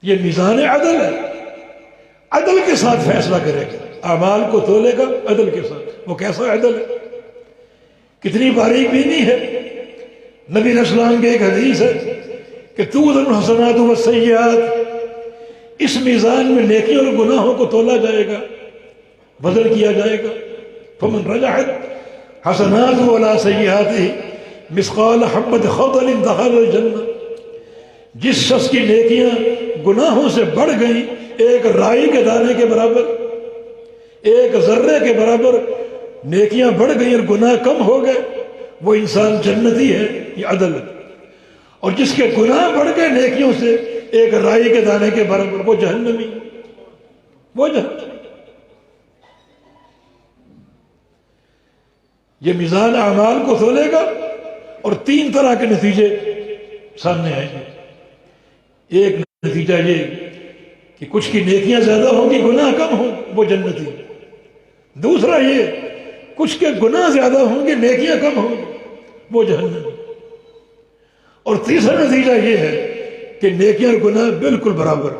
Speaker 2: یہ میزان عدل ہے، عدل کے ساتھ فیصلہ کرے گا، اعمال کو تولے گا عدل کے ساتھ۔ وہ کیسا عدل ہے، کتنی باریک بینی ہے۔ نبی علیہ السلام کی ایک حدیث ہے کہ توزن الحسنات والسیئات، اس میزان میں نیکیوں اور گناہوں کو تولا جائے گا، وزن کیا جائے گا۔ فمن رجحت حسنات ولا سیئات مثقال حبۃ خردل دخل الجنہ، جس شخص کی نیکیاں گناہوں سے بڑھ گئیں ایک رائی کے دانے کے برابر، ایک ذرے کے برابر نیکیاں بڑھ گئیں اور گناہ کم ہو گئے، وہ انسان جنتی ہے۔ یہ عدل ہے۔ اور جس کے گناہ بڑھ گئے نیکیوں سے ایک رائی کے دانے کے برابر، وہ جہنمی، وہ جہنمی۔ یہ میزان اعمال کو تولے گا اور تین طرح کے نتیجے سامنے آئیں گے۔ ایک نتیجہ یہ کہ کچھ کی نیکیاں زیادہ ہوں گی، گناہ کم ہوں، وہ جنتی۔ دوسرا یہ کچھ کے گناہ زیادہ ہوں گے، نیکیاں کم ہوں گی، وہ جہنمی۔ اور تیسرا نتیجہ یہ ہے کہ نیکیاں اور گناہ بالکل برابر،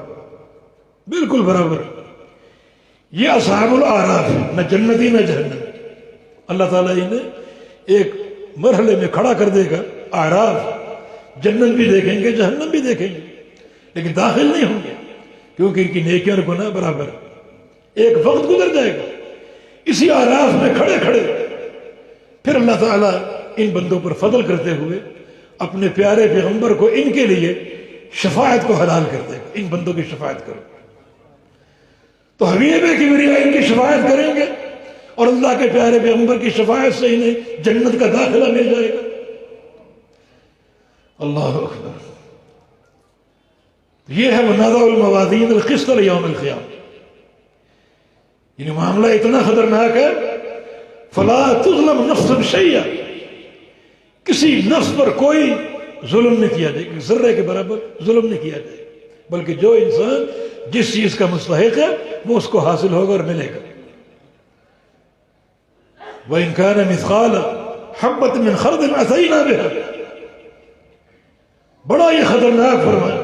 Speaker 2: بالکل برابر۔ یہ اصحاب الاعراف، نہ جنتی نہ جہنمی۔ اللہ تعالیٰ انہیں ایک مرحلے میں کھڑا کر دے گا، اعراف، جنت بھی دیکھیں گے جہنم بھی دیکھیں گے، لیکن داخل نہیں ہوں گے کیونکہ ان کی نیکیاں اور گناہ برابر۔ ایک وقت گزر جائے گا اسی اعراف میں کھڑے کھڑے، پھر اللہ تعالیٰ ان بندوں پر فضل کرتے ہوئے اپنے پیارے پیغمبر کو ان کے لیے شفاعت کو حلال کر دے گا۔ ان بندوں کی شفاعت کرو تو حبیب کبریا ان کی شفاعت کریں گے، اور اللہ کے پیارے پیغمبر کی شفاعت سے انہیں جنت کا داخلہ مل جائے گا۔ اللہ اکبر۔ یہ ہے وَنَضَعُ الْمَوَازِينَ الْقِسْطَ لِيَوْمِ الْقِيَامَةِ۔ یعنی معاملہ اتنا خطرناک ہے، فلا تظلم نفس شیئا، کسی نفس پر کوئی ظلم نہیں کیا جائے، ذرے کے برابر ظلم نہیں کیا جائے، بلکہ جو انسان جس چیز کا مستحق ہے وہ اس کو حاصل ہوگا اور ملے گا۔ وَإِنْ كَانَ مِثْقَالَ حَبَّةٍ مِّنْ خَرْدٍ أَتَيْنَا بِهَا، بڑا یہ خطرناک فرمایا،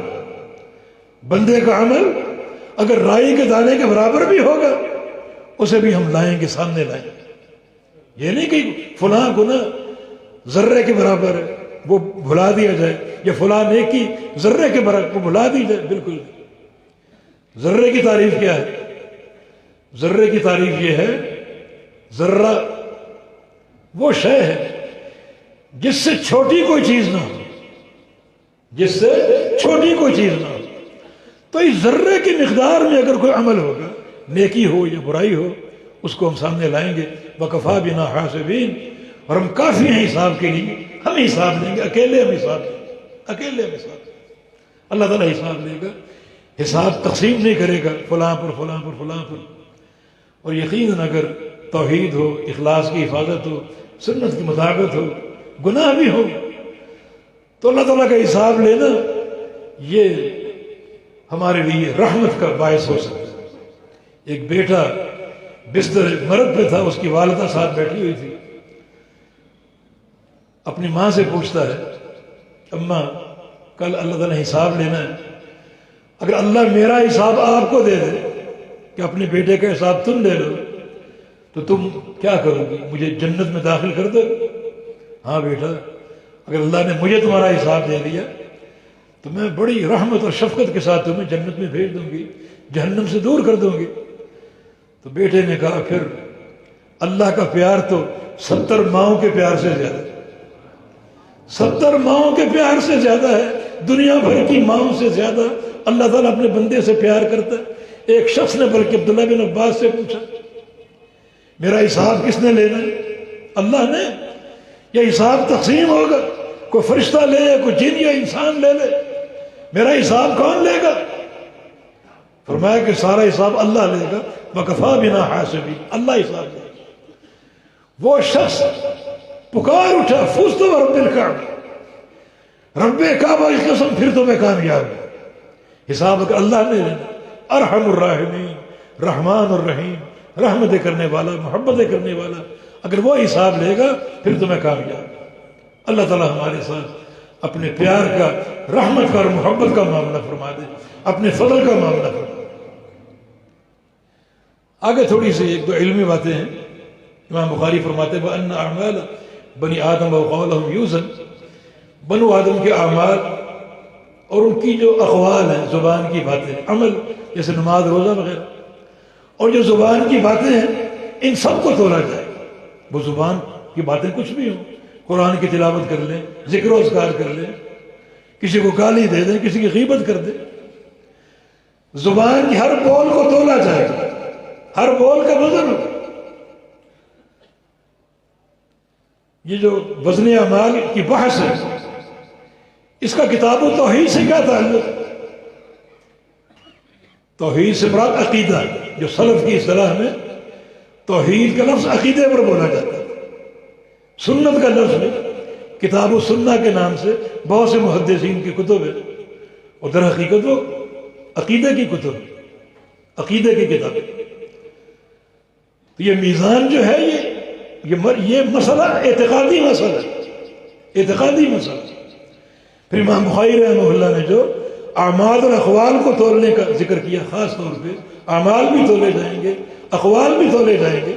Speaker 2: بندے کا عمل اگر رائی کے دانے کے برابر بھی ہوگا اسے بھی ہم لائیں گے، سامنے لائیں گے۔ یہ نہیں کہ فلاں گناہ ذرے کے برابر ہے وہ بھلا دیا جائے، یا فلاں نیکی ذرے کے برابر وہ بھلا دی جائے، بالکل۔ ذرے کی تعریف کیا ہے؟ ذرے کی تعریف یہ ہے، ذرہ وہ شے ہے جس سے چھوٹی کوئی چیز نہ ہو، جس سے چھوٹی کوئی چیز نہ ہو۔ تو اس ذرے کی مقدار میں اگر کوئی عمل ہوگا، نیکی ہو یا برائی ہو، اس کو ہم سامنے لائیں گے۔ وَكَفَى بِنَا حَاسِبِينَ، اور ہم کافی ہیں حساب کے لیے، ہم حساب لیں گے، اکیلے ہم حساب لیں گے، اکیلے ہم حساب لیں گے۔ اللہ تعالیٰ حساب لے گا، حساب تقسیم نہیں کرے گا فلاں پر فلاں پر فلاں پر۔ اور یقیناً اگر توحید ہو، اخلاص کی حفاظت ہو، سنت کی مطابقت ہو، گناہ بھی ہو، تو اللہ تعالیٰ کا حساب لینا یہ ہمارے لیے رحمت کا باعث ہو سکتا ہے۔ ایک بیٹا بستر مرض پہ تھا، اس کی والدہ ساتھ بیٹھی ہوئی تھی، اپنی ماں سے پوچھتا ہے، اماں کل اللہ تعالیٰ نے حساب لینا ہے، اگر اللہ میرا حساب آپ کو دے دے کہ اپنے بیٹے کا حساب تم لے لو تو تم کیا کرو گی؟ مجھے جنت میں داخل کر دو؟ ہاں بیٹا، اگر اللہ نے مجھے تمہارا حساب دے دیا تو میں بڑی رحمت اور شفقت کے ساتھ تمہیں جنت میں بھیج دوں گی، جہنم سے دور کر دوں گی۔ تو بیٹے نے کہا، پھر اللہ کا پیار تو 70 ماؤں کے پیار سے زیادہ ہے، 70 ماؤں کے پیار سے زیادہ ہے، دنیا بھر کی ماؤں سے زیادہ اللہ تعالیٰ اپنے بندے سے پیار کرتا ہے۔ ایک شخص نے بلکہ عبداللہ بن عباس سے پوچھا، میرا حساب کس نے لینا ہے؟ اللہ نے؟ یا حساب تقسیم ہوگا، کوئی فرشتہ لے یا کوئی جن یا انسان لے لے، میرا حساب کون لے گا؟ فرمایا کہ سارا حساب اللہ لے گا، وَكَفَى بِنَا حَاسِبِينَ، اللہ حساب لے گا۔ وہ شخص پکار اٹھا، فُزْتُ بِرَبِّ الْكَعْبَةِ، رب کعبہ کی قسم پھر تو میں کامیاب ہوں۔ حساب اگر اللہ نے لینا، ارحم الراحمین، رحمان الرحیم، رحمت کرنے والا، محبت کرنے والا، اگر وہ حساب لے گا پھر تو میں کامیاب ہوں۔ اللہ تعالیٰ ہمارے ساتھ اپنے پیار کا، رحمت کا اور محبت کا معاملہ فرما دے، اپنے فضل کا معاملہ فرما دے۔ آگے تھوڑی سی ایک دو علمی باتیں ہیں۔ امام بخاری فرماتے ہیں وَأَنَّ أَعْمَالَ بنی آدم وَقَوْلَهُمْ يُوزَنْ، بنو آدم کے اعمال اور ان کی جو اقوال ہیں، زبان کی باتیں، عمل جیسے نماز، روزہ وغیرہ، اور جو زبان کی باتیں ہیں، ان سب کو تولا جائے۔ وہ زبان کی باتیں کچھ بھی ہوں، قرآن کی تلاوت کر لیں، ذکر و اذکار کر لیں، کسی کو گالی دے دیں، کسی کی غیبت کر دیں، زبان کی ہر بول کو تولا جائے، ہر بول کا وزن ہو۔ یہ جو وزن اعمال کی بحث ہے، اس کا کتاب و توحید سے کیا تعلق؟ توحید سے مراد عقیدہ، جو سلف کی اصطلاح میں توحید کا لفظ عقیدے پر بولا جاتا ہے، سنت کا لفظ ہے۔ کتاب و سنہ کے نام سے بہت سے محدثین کی کتب ہے، اور در حقیقت وہ عقیدے کی کتب، عقیدے کی کتاب۔ تو یہ میزان جو ہے، یہ مسئلہ اعتقادی مسئلہ ہے، اعتقادی مسئلہ۔ پھر امام بخاری رحمہ اللہ نے جو اعمال اور اقوال کو تولنے کا ذکر کیا، خاص طور پہ اعمال بھی تولے جائیں گے، اقوال بھی تولے جائیں گے۔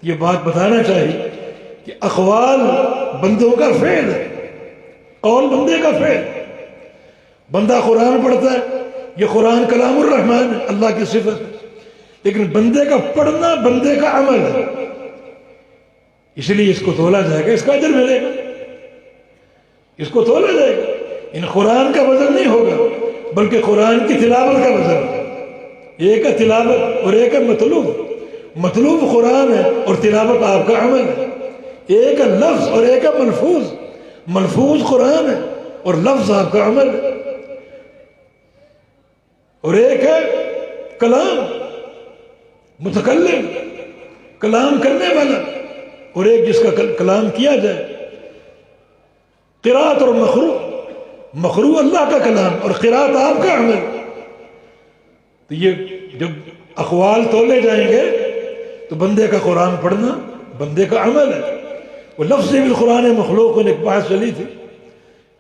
Speaker 2: یہ بات بتانا چاہیے کہ اقوال بندوں کا فعل ہے، قول بندے کا فعل۔ بندہ قرآن پڑھتا ہے، یہ قرآن کلام الرحمن ہے، اللہ کی صفت ہے، لیکن بندے کا پڑھنا بندے کا عمل ہے، اس لیے اس کو تولا جائے گا، اس کا اجر ملے گا، اس کو تولا جائے گا۔ ان قرآن کا وزن نہیں ہوگا، بلکہ قرآن کی تلاوت کا وزن ہے۔ ایک ہے تلاوت اور ایک ہے مطلوب، مطلوب قرآن ہے اور تلاوت آپ کا عمل ہے۔ ایک ہے لفظ اور ایک ہے ملفوظ، ملفوظ قرآن ہے اور لفظ آپ کا عمل ہے، اور ایک ہے کلام متکلم کلام کرنے والا اور ایک جس کا کلام کیا جائے. قرات اور مخرو اللہ کا کلام اور قرات آپ کا عمل. تو یہ جب اقوال تولے جائیں گے تو بندے کا قرآن پڑھنا بندے کا عمل ہے. وہ لفظ بالقرآن مخلوق ایک بحث چلی تھی،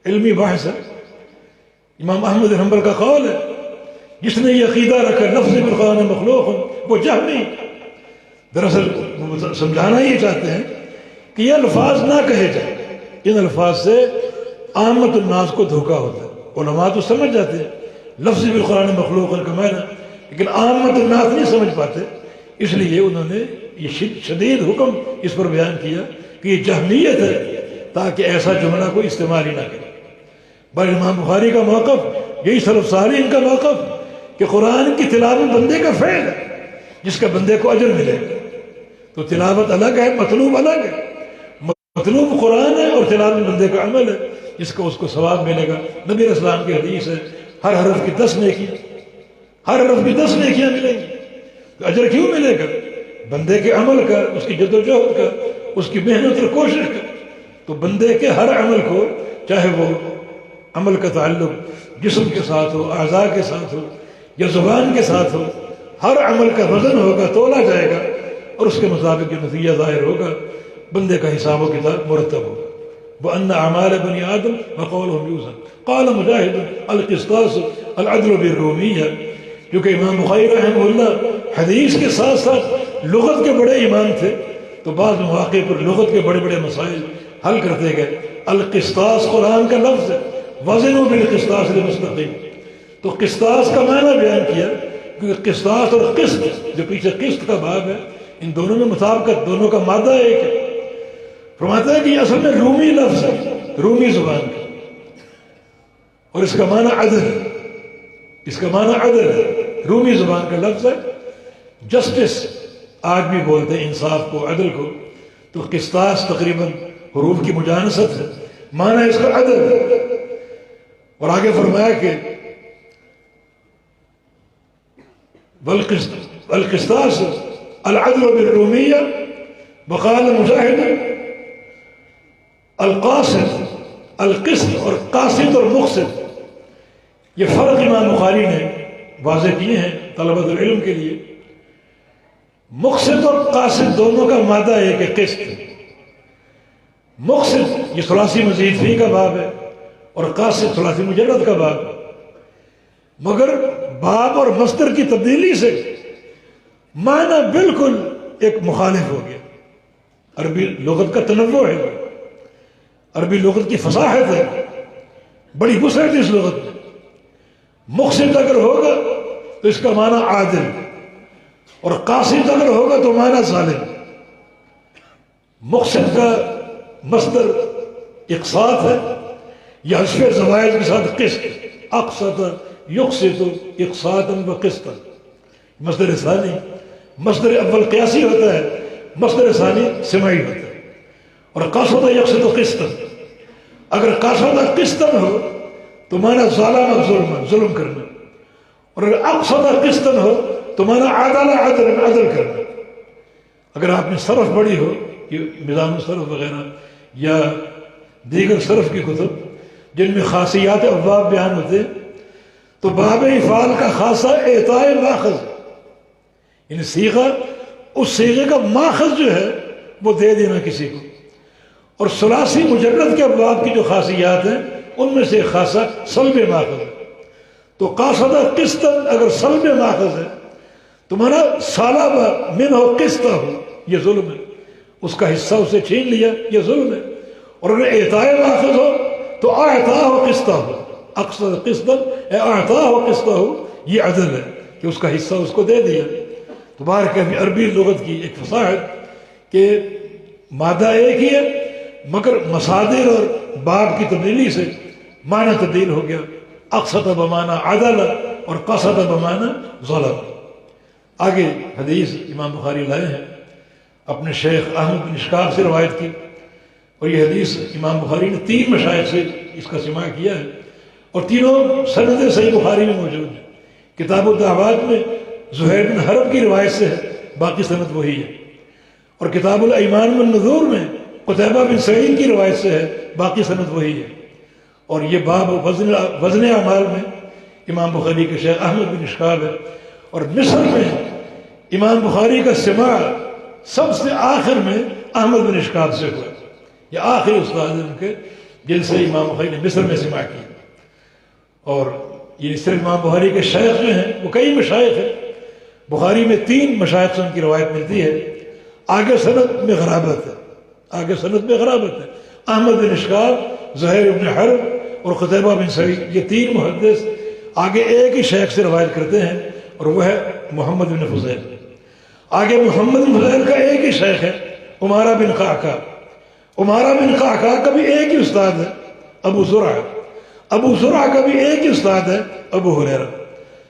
Speaker 2: علمی بحث ہے. امام احمد بن حنبل کا قول ہے جس نے یہ عقیدہ رکھا لفظ بالقرآن مخلوق وہ جہمی. دراصل وہ سمجھانا یہ چاہتے ہیں کہ یہ الفاظ نہ کہے جائیں، ان الفاظ سے عامت الناس کو دھوکہ ہوتا ہے. علماء تو سمجھ جاتے ہیں لفظ بالقرآن مخلوق کا معنی، لیکن عامت الناس نہیں سمجھ پاتے. اس لیے انہوں نے یہ شدید حکم اس پر بیان کیا کہ یہ جہمیت ہے، تاکہ ایسا جملہ کوئی استعمال ہی نہ کرے. بل امام بخاری کا موقف یہی سلف صالحین کا موقف کہ قرآن کی تلاوت بندے کا فعل ہے جس کا بندے کو اجر ملے گا. تو تلاوت الگ ہے، مطلوب الگ ہے. مطلوب قرآن ہے اور تلاوت بندے کا عمل ہے جس کو اس کو ثواب ملے گا. نبی علیہ السلام کی حدیث ہے ہر حرف کی 10 نیکیاں، ہر حرف کی 10 نیکیاں ملیں گی. تو اجر کیوں ملے گا؟ بندے کے عمل کا، اس کی جد و جہد کا، اس کی محنت اور کوشش کا. تو بندے کے ہر عمل کو، چاہے وہ عمل کا تعلق جسم کے ساتھ ہو، اعضاء کے ساتھ ہو یا زبان کے ساتھ ہو، ہر عمل کا وزن ہوگا، تولا جائے گا اور اس کے مطابق جو نتیجہ ظاہر ہوگا بندے کا حساب و کتاب مرتب ہوگا. وَأَنَّ أَعْمَالَ بَنِي آدَمَ وَقَوْلُهُمْ يُوزَنُ قَالَ مُجَاهِدٌ الْقِسْطَاسُ الْعَدْلُ بِالرُّومِيَّةِ. جو کہ امام بخاری رحمہ اللہ حدیث کے ساتھ ساتھ لغت کے بڑے امام تھے، تو بعض مواقع پر لغت کے بڑے بڑے مسائل حل کرتے گئے. القسطاس قرآن کا لفظ ہے، وزنوا بالقسطاس المستقیم. تو قسطاس کا معنی بیان کیا کیونکہ قسطاس اور قسط جو پیچھے قسط کا باب ہے ان دونوں میں مطابقت، دونوں کا مادہ ایک ہے. فرماتا ہے کہ یہ اصل میں رومی لفظ ہے، رومی زبان کا، اور اس کا معنی عدل ہے. اس کا معنی عدل ہے، رومی زبان کا لفظ ہے. جسٹس آج بھی بولتے ہیں انصاف کو، عدل کو. تو قسطاس تقریباً حروف کی مجانست ہے، معنی اس کا عدل ہے. اور آگے فرمایا کہ القسطاس العدل بالرومیہ. وقال مجاہد القاصد القسط اور قاصد اور مقصد. یہ فرق امام بخاری نے واضح کیے ہیں طلبۃ العلم کے لیے. مقصد اور قاصد دونوں کا مادہ ایک ہے، قسط. مقصد یہ ثلاثی مزید فی کا باب ہے اور قاصد ثلاثی مجرد کا باب ہے. مگر باب اور مصدر کی تبدیلی سے معنی بالکل ایک مخالف ہو گیا. عربی لغت کا تنوع ہے، عربی لغت کی فصاحت ہے، بڑی وسعت اس لغت میں. مقصد اگر ہوگا تو اس کا معنی عادل، اور قاصد اگر ہوگا تو معنی ظالم. مقصد کا مصدر اقساط ہے، یا حذف زوائد کے ساتھ قسط. اقسط یقسط اقساطا و قسطا. مصدر ثانی، مصدر اول قیاسی ہوتا ہے، مصدر ثانی سمعی ہوتا ہے. اور قسط یقسط قسطا، اگر قسط قسطا ہو تو معنی ظالم ظلم، ظلم کرنا. اور اگر اقسط قسطا ہو تو معنی عدل عدل، عدل کرنا. اگر آپ نے صرف پڑھی ہو، یہ میزان الصرف وغیرہ یا دیگر صرف کی کتب جن میں خاصیات ابواب بیان ہوتے ہیں، تو باب افعال کا خاصہ اعطاء ماخذ، یعنی صیغہ، اس صیغے کا ماخذ جو ہے وہ دے دینا کسی کو. اور ثلاثی مجرد کے ابواب کی جو خاصیات ہیں ان میں سے ایک خاصہ سلب ماخذ ہے. تو قاصد قسطا اگر سلب ماخذ ہے تو مانا سالب منہ قسطہ ہو، یہ ظلم ہے، اس کا حصہ اسے چھین لیا، یہ ظلم ہے. اور اگر اعطاء ماخذ ہو تو اعطاء قسطہ ہو، اقصد قسطا اعطاء قسطہ ہو، یہ عدل ہے کہ اس کا حصہ اس کو دے دیا. تو باہر کہ عربی لغت کی ایک فصاحت کہ مادہ ایک ہی ہے مگر مصادر اور باب کی تبدیلی سے معنی تبدیل ہو گیا. اقسط بمعنی عدل اور قصد بمعنی ظلم. آگے حدیث امام بخاری لائے ہیں اپنے شیخ احمد بن اشکاب سے روایت کی، اور یہ حدیث امام بخاری نے 3 مشائخ سے اس کا سماع کیا ہے، اور تینوں سند صحیح بخاری میں موجود ہیں. کتاب الدعوات میں زہیر بن حرب کی روایت سے ہے باقی سند وہی ہے. اور کتاب الایمان والنذور میں قتیبہ بن سعید کی روایت سے ہے، باقی سند وہی ہے. اور یہ باب وزن اعمال میں امام بخاری کے شیخ احمد بن اشکاب ہے. اور مصر میں امام بخاری کا سماع سب سے آخر میں احمد بن اشکاب سے ہوا. یہ آخری استاد ہیں ان کے جن سے امام بخاری نے مصر میں سماع کی. اور یہ صرف امام بخاری کے شیخ جو ہیں وہ کئی مشائخ ہیں. بخاری میں 3 مشائخ سے ان کی روایت ملتی ہے. آگے سند میں غرابت ہے، آگے سند میں غرابت ہے. احمد بن اشکاب، زہیر بن حرب اور قتیبہ بن سعید، یہ 3 محدث آگے ایک ہی شیخ سے روایت کرتے ہیں اور وہ ہے محمد بن فضیل. آگے محمد بن فضیل کا ایک ہی شیخ ہے عمارہ بن قعقاع. عمارہ بن قعقاع کا بھی ایک ہی استاد ہے ابو زرع. ابو زرع کا بھی ایک ہی استاد ہے ابو ہریرہ.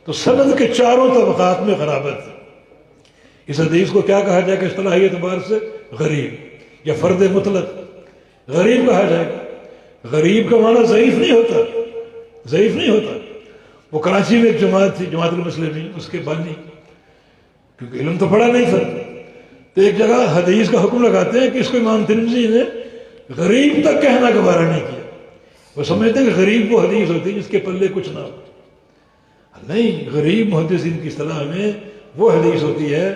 Speaker 2: تو سند کے چاروں طبقات میں غرابت ہے. اس حدیث کو کیا کہا جائے کہ اصطلاحی اعتبار سے غریب یا فرد مطلق غریب کہا جائے گا. غریب کا معنی ضعیف نہیں ہوتا، ضعیف نہیں ہوتا. وہ کراچی میں ایک جماعت تھی، جماعت المسلمین، اس کے بانی، کیونکہ علم تو پڑھا نہیں تھا، تو ایک جگہ حدیث کا حکم لگاتے ہیں کہ اس کو امام ترمذی نے غریب تک کہنا گوارا نہیں کیا. وہ سمجھتے ہیں کہ غریب وہ حدیث ہوتی ہے جس کے پلے کچھ نہ ہو. نہیں، غریب محدثین کی اصطلاح میں وہ حدیث ہوتی ہے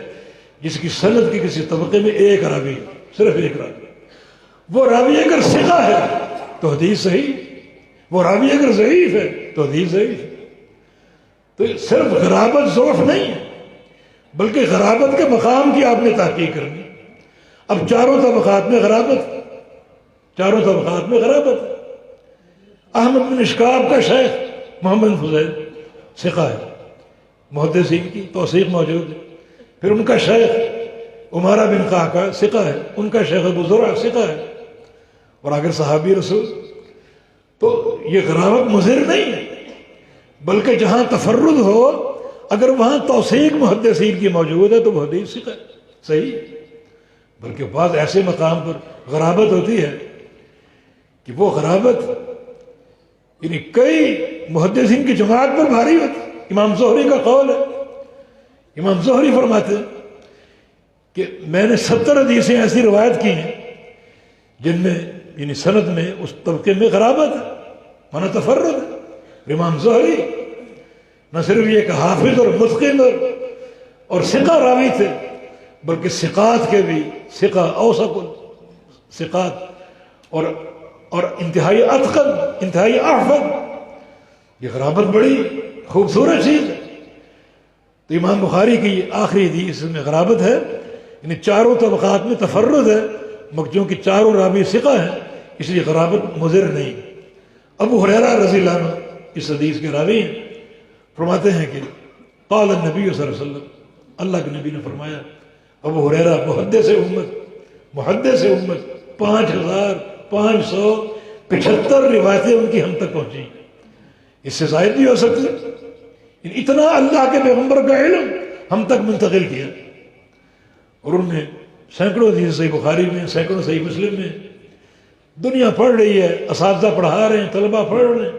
Speaker 2: جس کی سند کے کسی طبقے میں ایک راوی، صرف ایک راوی. وہ راوی اگر ثقہ ہے تو حدیث صحیح، وہ راوی اگر ضعیف ہے تو حدیث ضعیف. تو صرف غرابت ضعف نہیں ہے، بلکہ غرابت کے مقام کی آپ نے تحقیق کرنی. اب چاروں طبقات میں غرابت، چاروں طبقات میں غرابت. احمد بن اشکاب کا شیخ محمد بن فضیل ثقہ ہے، محدثین کی توثیق موجود ہے. پھر ان کا شیخ عمارہ بن قعقاع ثقہ ہے، ان کا شیخ ابو زرع ثقہ ہے. اور اگر صحابی رسول، تو یہ غرابت مضر نہیں ہے، بلکہ جہاں تفرد ہو اگر وہاں توثیق محدثین کی موجود ہے تو وہ حدیث ثقہ ہے، صحیح. بلکہ بعض ایسے مقام پر غرابت ہوتی ہے کہ وہ غرابت یعنی کئی محدثین کی جماعت پر بھاری ہوتی. امام زہری کا قول ہے، امام زہری فرماتے ہیں کہ میں نے 70 حدیثیں ایسی روایت کی ہیں جن میں یعنی سند میں اس طبقے میں غرابت ہے، مانا تفرد ہے. امام زہری نہ صرف یہ کہ حافظ اور متقن اور ثقہ راوی تھے، بلکہ ثقات کے بھی ثقہ اوثق ثقات اور انتہائی اتقن، انتہائی احفظ. یہ غرابت بڑی خوبصورت چیز ہے. تو امام بخاری کی آخری حدیث میں غرابت ہے، یعنی چاروں طبقات میں تفرد ہے، مگر چونکہ چاروں راوی ثقہ ہیں اس لیے غرابت مضر نہیں. ابو ہریرہ رضی اللہ عنہ اس حدیث کے راوی ہیں، فرماتے ہیں کہ قال النبی صلی اللہ علیہ وسلم، اللہ کے نبی نے فرمایا. ابو ہریرہ محدث امت 5575 روایتیں ان کی ہم تک پہنچی. اس سے زائد بھی ہو سکتی، اتنا اللہ کے پیغمبر کا علم ہم تک منتقل کیا. اور ان میں سینکڑوں حدیث صحیح بخاری میں، سینکڑوں صحیح مسلم میں. دنیا پڑھ رہی ہے، اساتذہ پڑھا رہے ہیں، طلبہ پڑھ رہے ہیں،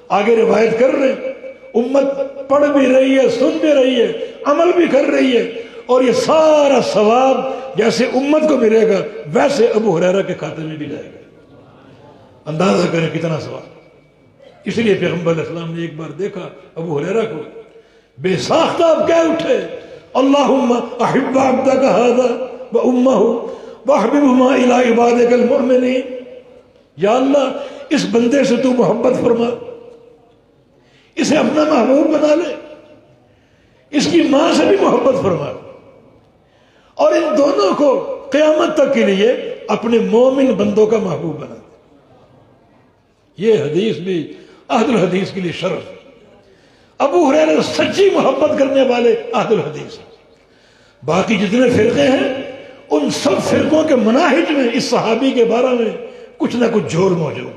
Speaker 2: آگے روایت کر رہے ہیں، امت پڑھ بھی رہی ہے، سن بھی رہی ہے، عمل بھی کر رہی ہے. اور یہ سارا ثواب جیسے امت کو ملے گا ویسے ابو ہریرہ کے کھاتے میں بھی جائے گا. اندازہ کریں کتنا ثواب. اس لیے پیغمبر علیہ السلام نے ایک بار دیکھا ابو ہریرہ کو، بے ساختہ اب کہہ اٹھے، اللہم احب عبدک ھذا و امہ واحببہما الی عبادک المؤمنین. یا اللہ اس بندے سے تو محبت فرما، اسے اپنا محبوب بنا لے، اس کی ماں سے بھی محبت فرما، اور ان دونوں کو قیامت تک کے لیے اپنے مومن بندوں کا محبوب بنا دے. یہ حدیث بھی اہل الحدیث کے لیے شرف. ابو ہریرہ سچی محبت کرنے والے اہل الحدیث. باقی جتنے فرقے ہیں ان سب فرقوں کے مناہج میں اس صحابی کے بارے میں کچھ نہ کچھ جھول موجود.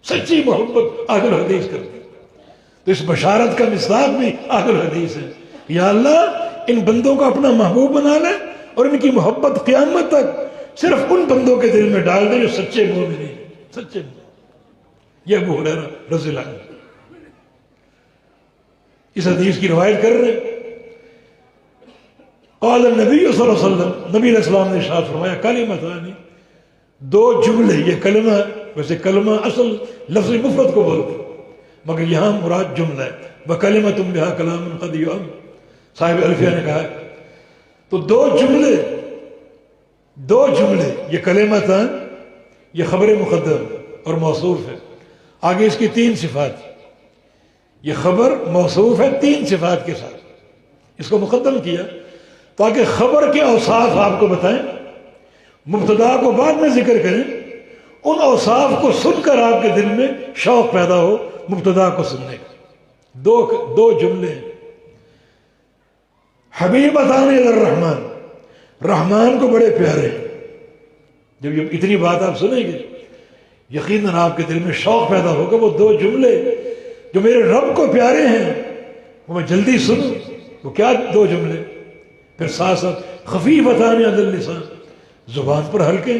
Speaker 2: سچی محبت اہل الحدیث کرتے. تو اس بشارت کا مصداق بھی اہل الحدیث ہے. یا اللہ ان بندوں کو اپنا محبوب بنا لے اور ان کی محبت قیامت تک صرف ان بندوں کے دل میں ڈال دے جو سچے مومن ہیں، سچے مومن. یہ ابو ہریرہ رضی اللہ عنہ اس حدیث کی روایت کر رہے ہیں. قال النبی صلی اللہ علیہ وسلم، نبی علیہ السلام نے ارشاد فرمایا کلمتان، دو جملے، یہ کلمہ ویسے کلمہ اصل لفظ مفرد کو بولتے مگر یہاں مراد جملہ ہے، وَكَلِمَةٌ بِهَا كَلَامٌ قَدْ يُؤَمُّ، صاحب الفیہ نے کہا ہے تو دو جملے یہ کلمتان، یہ خبر مقدم اور موصوف ہے، آگے اس کی 3 صفات، یہ خبر موصوف ہے 3 صفات کے ساتھ، اس کو مقدم کیا تاکہ خبر کے اوصاف آپ کو بتائیں، مبتدا کو بعد میں ذکر کریں، ان اوصاف کو سن کر آپ کے دل میں شوق پیدا ہو مبتدا کو سننے کا۔ دو جملے، حبیبتان الی الرحمن، رحمان کو بڑے پیارے ہیں۔ جب یہ اتنی بات آپ سنیں گے یقیناً آپ کے دل میں شوق پیدا ہوگا، وہ 2 جملے جو میرے رب کو پیارے ہیں وہ میں جلدی سنوں۔ وہ کیا 2 جملے؟ پھر ساتھ ساتھ خفیفتان علی اللسان، زبان پر ہلکے،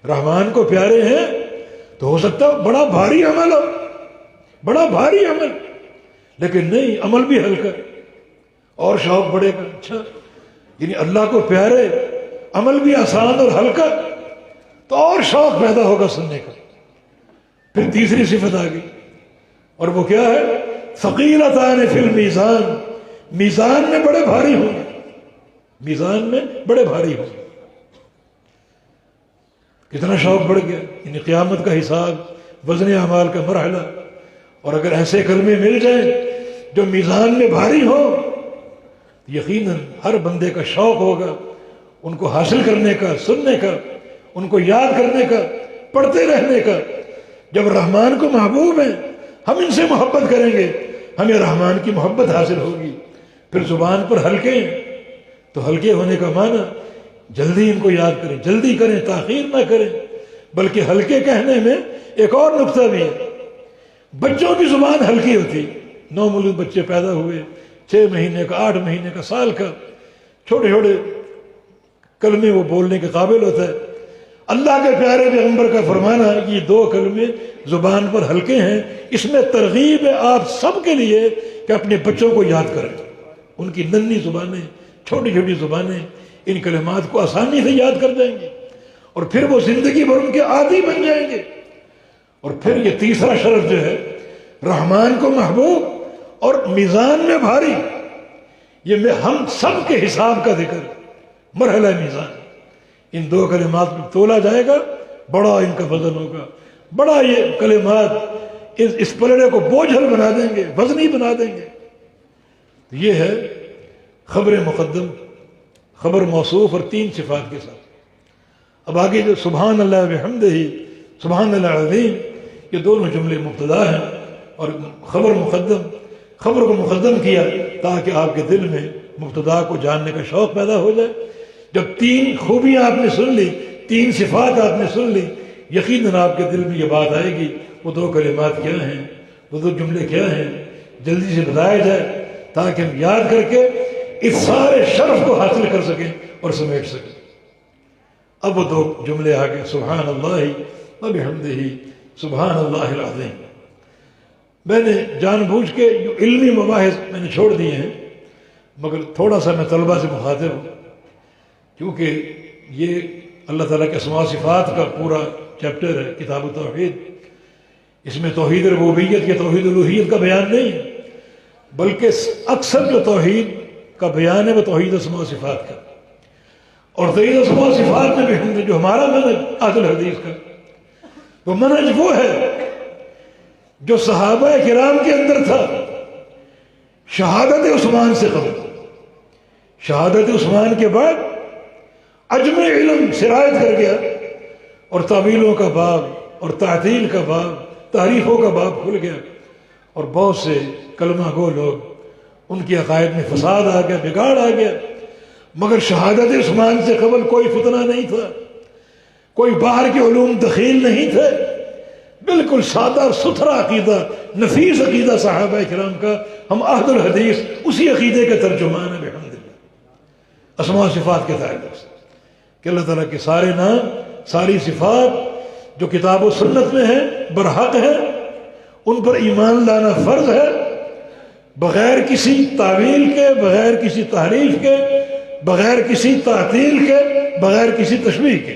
Speaker 2: رحمان کو پیارے ہیں تو ہو سکتا ہے بڑا بھاری عمل ہو، بڑا بھاری عمل، لیکن نہیں، عمل بھی ہلکا اور شوق بڑھے گا۔ اچھا، یعنی اللہ کو پیارے، عمل بھی آسان اور ہلکا، تو اور شوق پیدا ہوگا سننے کا۔ پھر تیسری صفت آ گئی، اور وہ کیا ہے؟ ثقیلتان فی المیزان، میزان میں بڑے بھاری ہوں گے، میزان میں بڑے بھاری ہوں گے۔ کتنا شوق بڑھ گیا، یعنی قیامت کا حساب، وزن اعمال کا مرحلہ، اور اگر ایسے کلمے مل جائیں جو میزان میں بھاری ہوں، یقیناً ہر بندے کا شوق ہوگا ان کو حاصل کرنے کا، سننے کا، ان کو یاد کرنے کا، پڑھتے رہنے کا۔ جب رحمان کو محبوب ہیں، ہم ان سے محبت کریں گے، ہمیں رحمان کی محبت حاصل ہوگی۔ پھر زبان پر ہلکے ہیں تو ہلکے ہونے کا معنی جلدی ان کو یاد کریں، جلدی کریں، تاخیر نہ کریں۔ بلکہ ہلکے کہنے میں ایک اور نقطہ بھی ہے، بچوں کی زبان ہلکی ہوتی، نومولود بچے پیدا ہوئے، 6 مہینے کا، 8 مہینے کا، سال کا، چھوٹے چھوٹے کلمے وہ بولنے کے قابل ہوتا ہے۔ اللہ کے پیارے پیغمبر کا فرمانا ہے کہ یہ 2 کلمے زبان پر ہلکے ہیں، اس میں ترغیب ہے آپ سب کے لیے کہ اپنے بچوں کو یاد کریں۔ ان کی ننھی زبانیں، چھوٹی چھوٹی زبانیں ان کلمات کو آسانی سے یاد کر جائیں گے، اور پھر وہ زندگی بھر ان کے عادی بن جائیں گے۔ اور پھر یہ تیسرا شرط جو ہے، رحمان کو محبوب اور میزان میں بھاری، یہ ہم سب کے حساب کا ذکر، مرحلہ میزان، ان 2 کلمات میں تولا جائے گا، بڑا ان کا وزن ہوگا، بڑا یہ کلمات اس پلڑے کو بوجھل بنا دیں گے، وزنی بنا دیں گے۔ یہ ہے خبر مقدم، خبر موصوف اور 3 صفات کے ساتھ۔ اب آگے جو سبحان اللہ بحمدہ، سبحان اللہ العظیم، یہ دونوں جملے مبتدا ہیں، اور خبر کو مقدم کیا تاکہ آپ کے دل میں مبتدا کو جاننے کا شوق پیدا ہو جائے۔ جب 3 خوبیاں آپ نے سن لی، 3 صفات آپ نے سن لی، یقیناً آپ کے دل میں یہ بات آئے گی وہ 2 کلمات کیا ہیں، وہ 2 جملے کیا ہیں، جلدی سے بتایا جائے تاکہ ہم یاد کر کے اس سارے شرف کو حاصل کر سکیں اور سمیٹ سکیں۔ اب وہ 2 جملے آگے، سبحان اللہ و بحمدہ، سبحان اللہ العظیم۔ میں نے جان بوجھ کے جو علمی مباحث میں نے چھوڑ دیے ہیں، مگر تھوڑا سا میں طلبہ سے مخاطب ہوں، کیونکہ یہ اللہ تعالیٰ کے اسماء و صفات کا پورا چیپٹر ہے کتاب التوحید۔ اس میں توحید ربوبیت یا توحید الوہیت کا بیان نہیں ہے، بلکہ اکثر جو توحید کا بیان ہے وہ توحید اسماء و صفات کا، اور توحید اسماء و صفات میں بھی جو ہمارا منہج اہل حدیث کا، وہ منہج وہ ہے جو صحابہ کرام کے اندر تھا شہادت عثمان سے قبل۔ شہادت عثمان کے بعد عجم علم سرایت کر گیا، اور تعویلوں کا باب اور تعطیل کا باب، تعریفوں کا باب کھل گیا، اور بہت سے کلمہ گو لوگ، ان کی عقائد میں فساد آ گیا، بگاڑ آ گیا۔ مگر شہادت عثمان سے قبل کوئی فتنہ نہیں تھا، کوئی باہر کے علوم دخیل نہیں تھے، بالکل سادہ ستھرا عقیدہ، نفیس عقیدہ صحابہ کرام کا۔ ہم عہد الحدیث اسی عقیدے کے ترجمان ہیں الحمدللہ، اسماء و صفات کے تعلق سے، کہ اللہ تعالیٰ کے سارے نام، ساری صفات جو کتاب و سنت میں ہیں برحق ہیں، ان پر ایمان لانا فرض ہے، بغیر کسی تعویل کے، بغیر کسی تحریف کے، بغیر کسی تعطیل کے، بغیر کسی تشبیہ کے.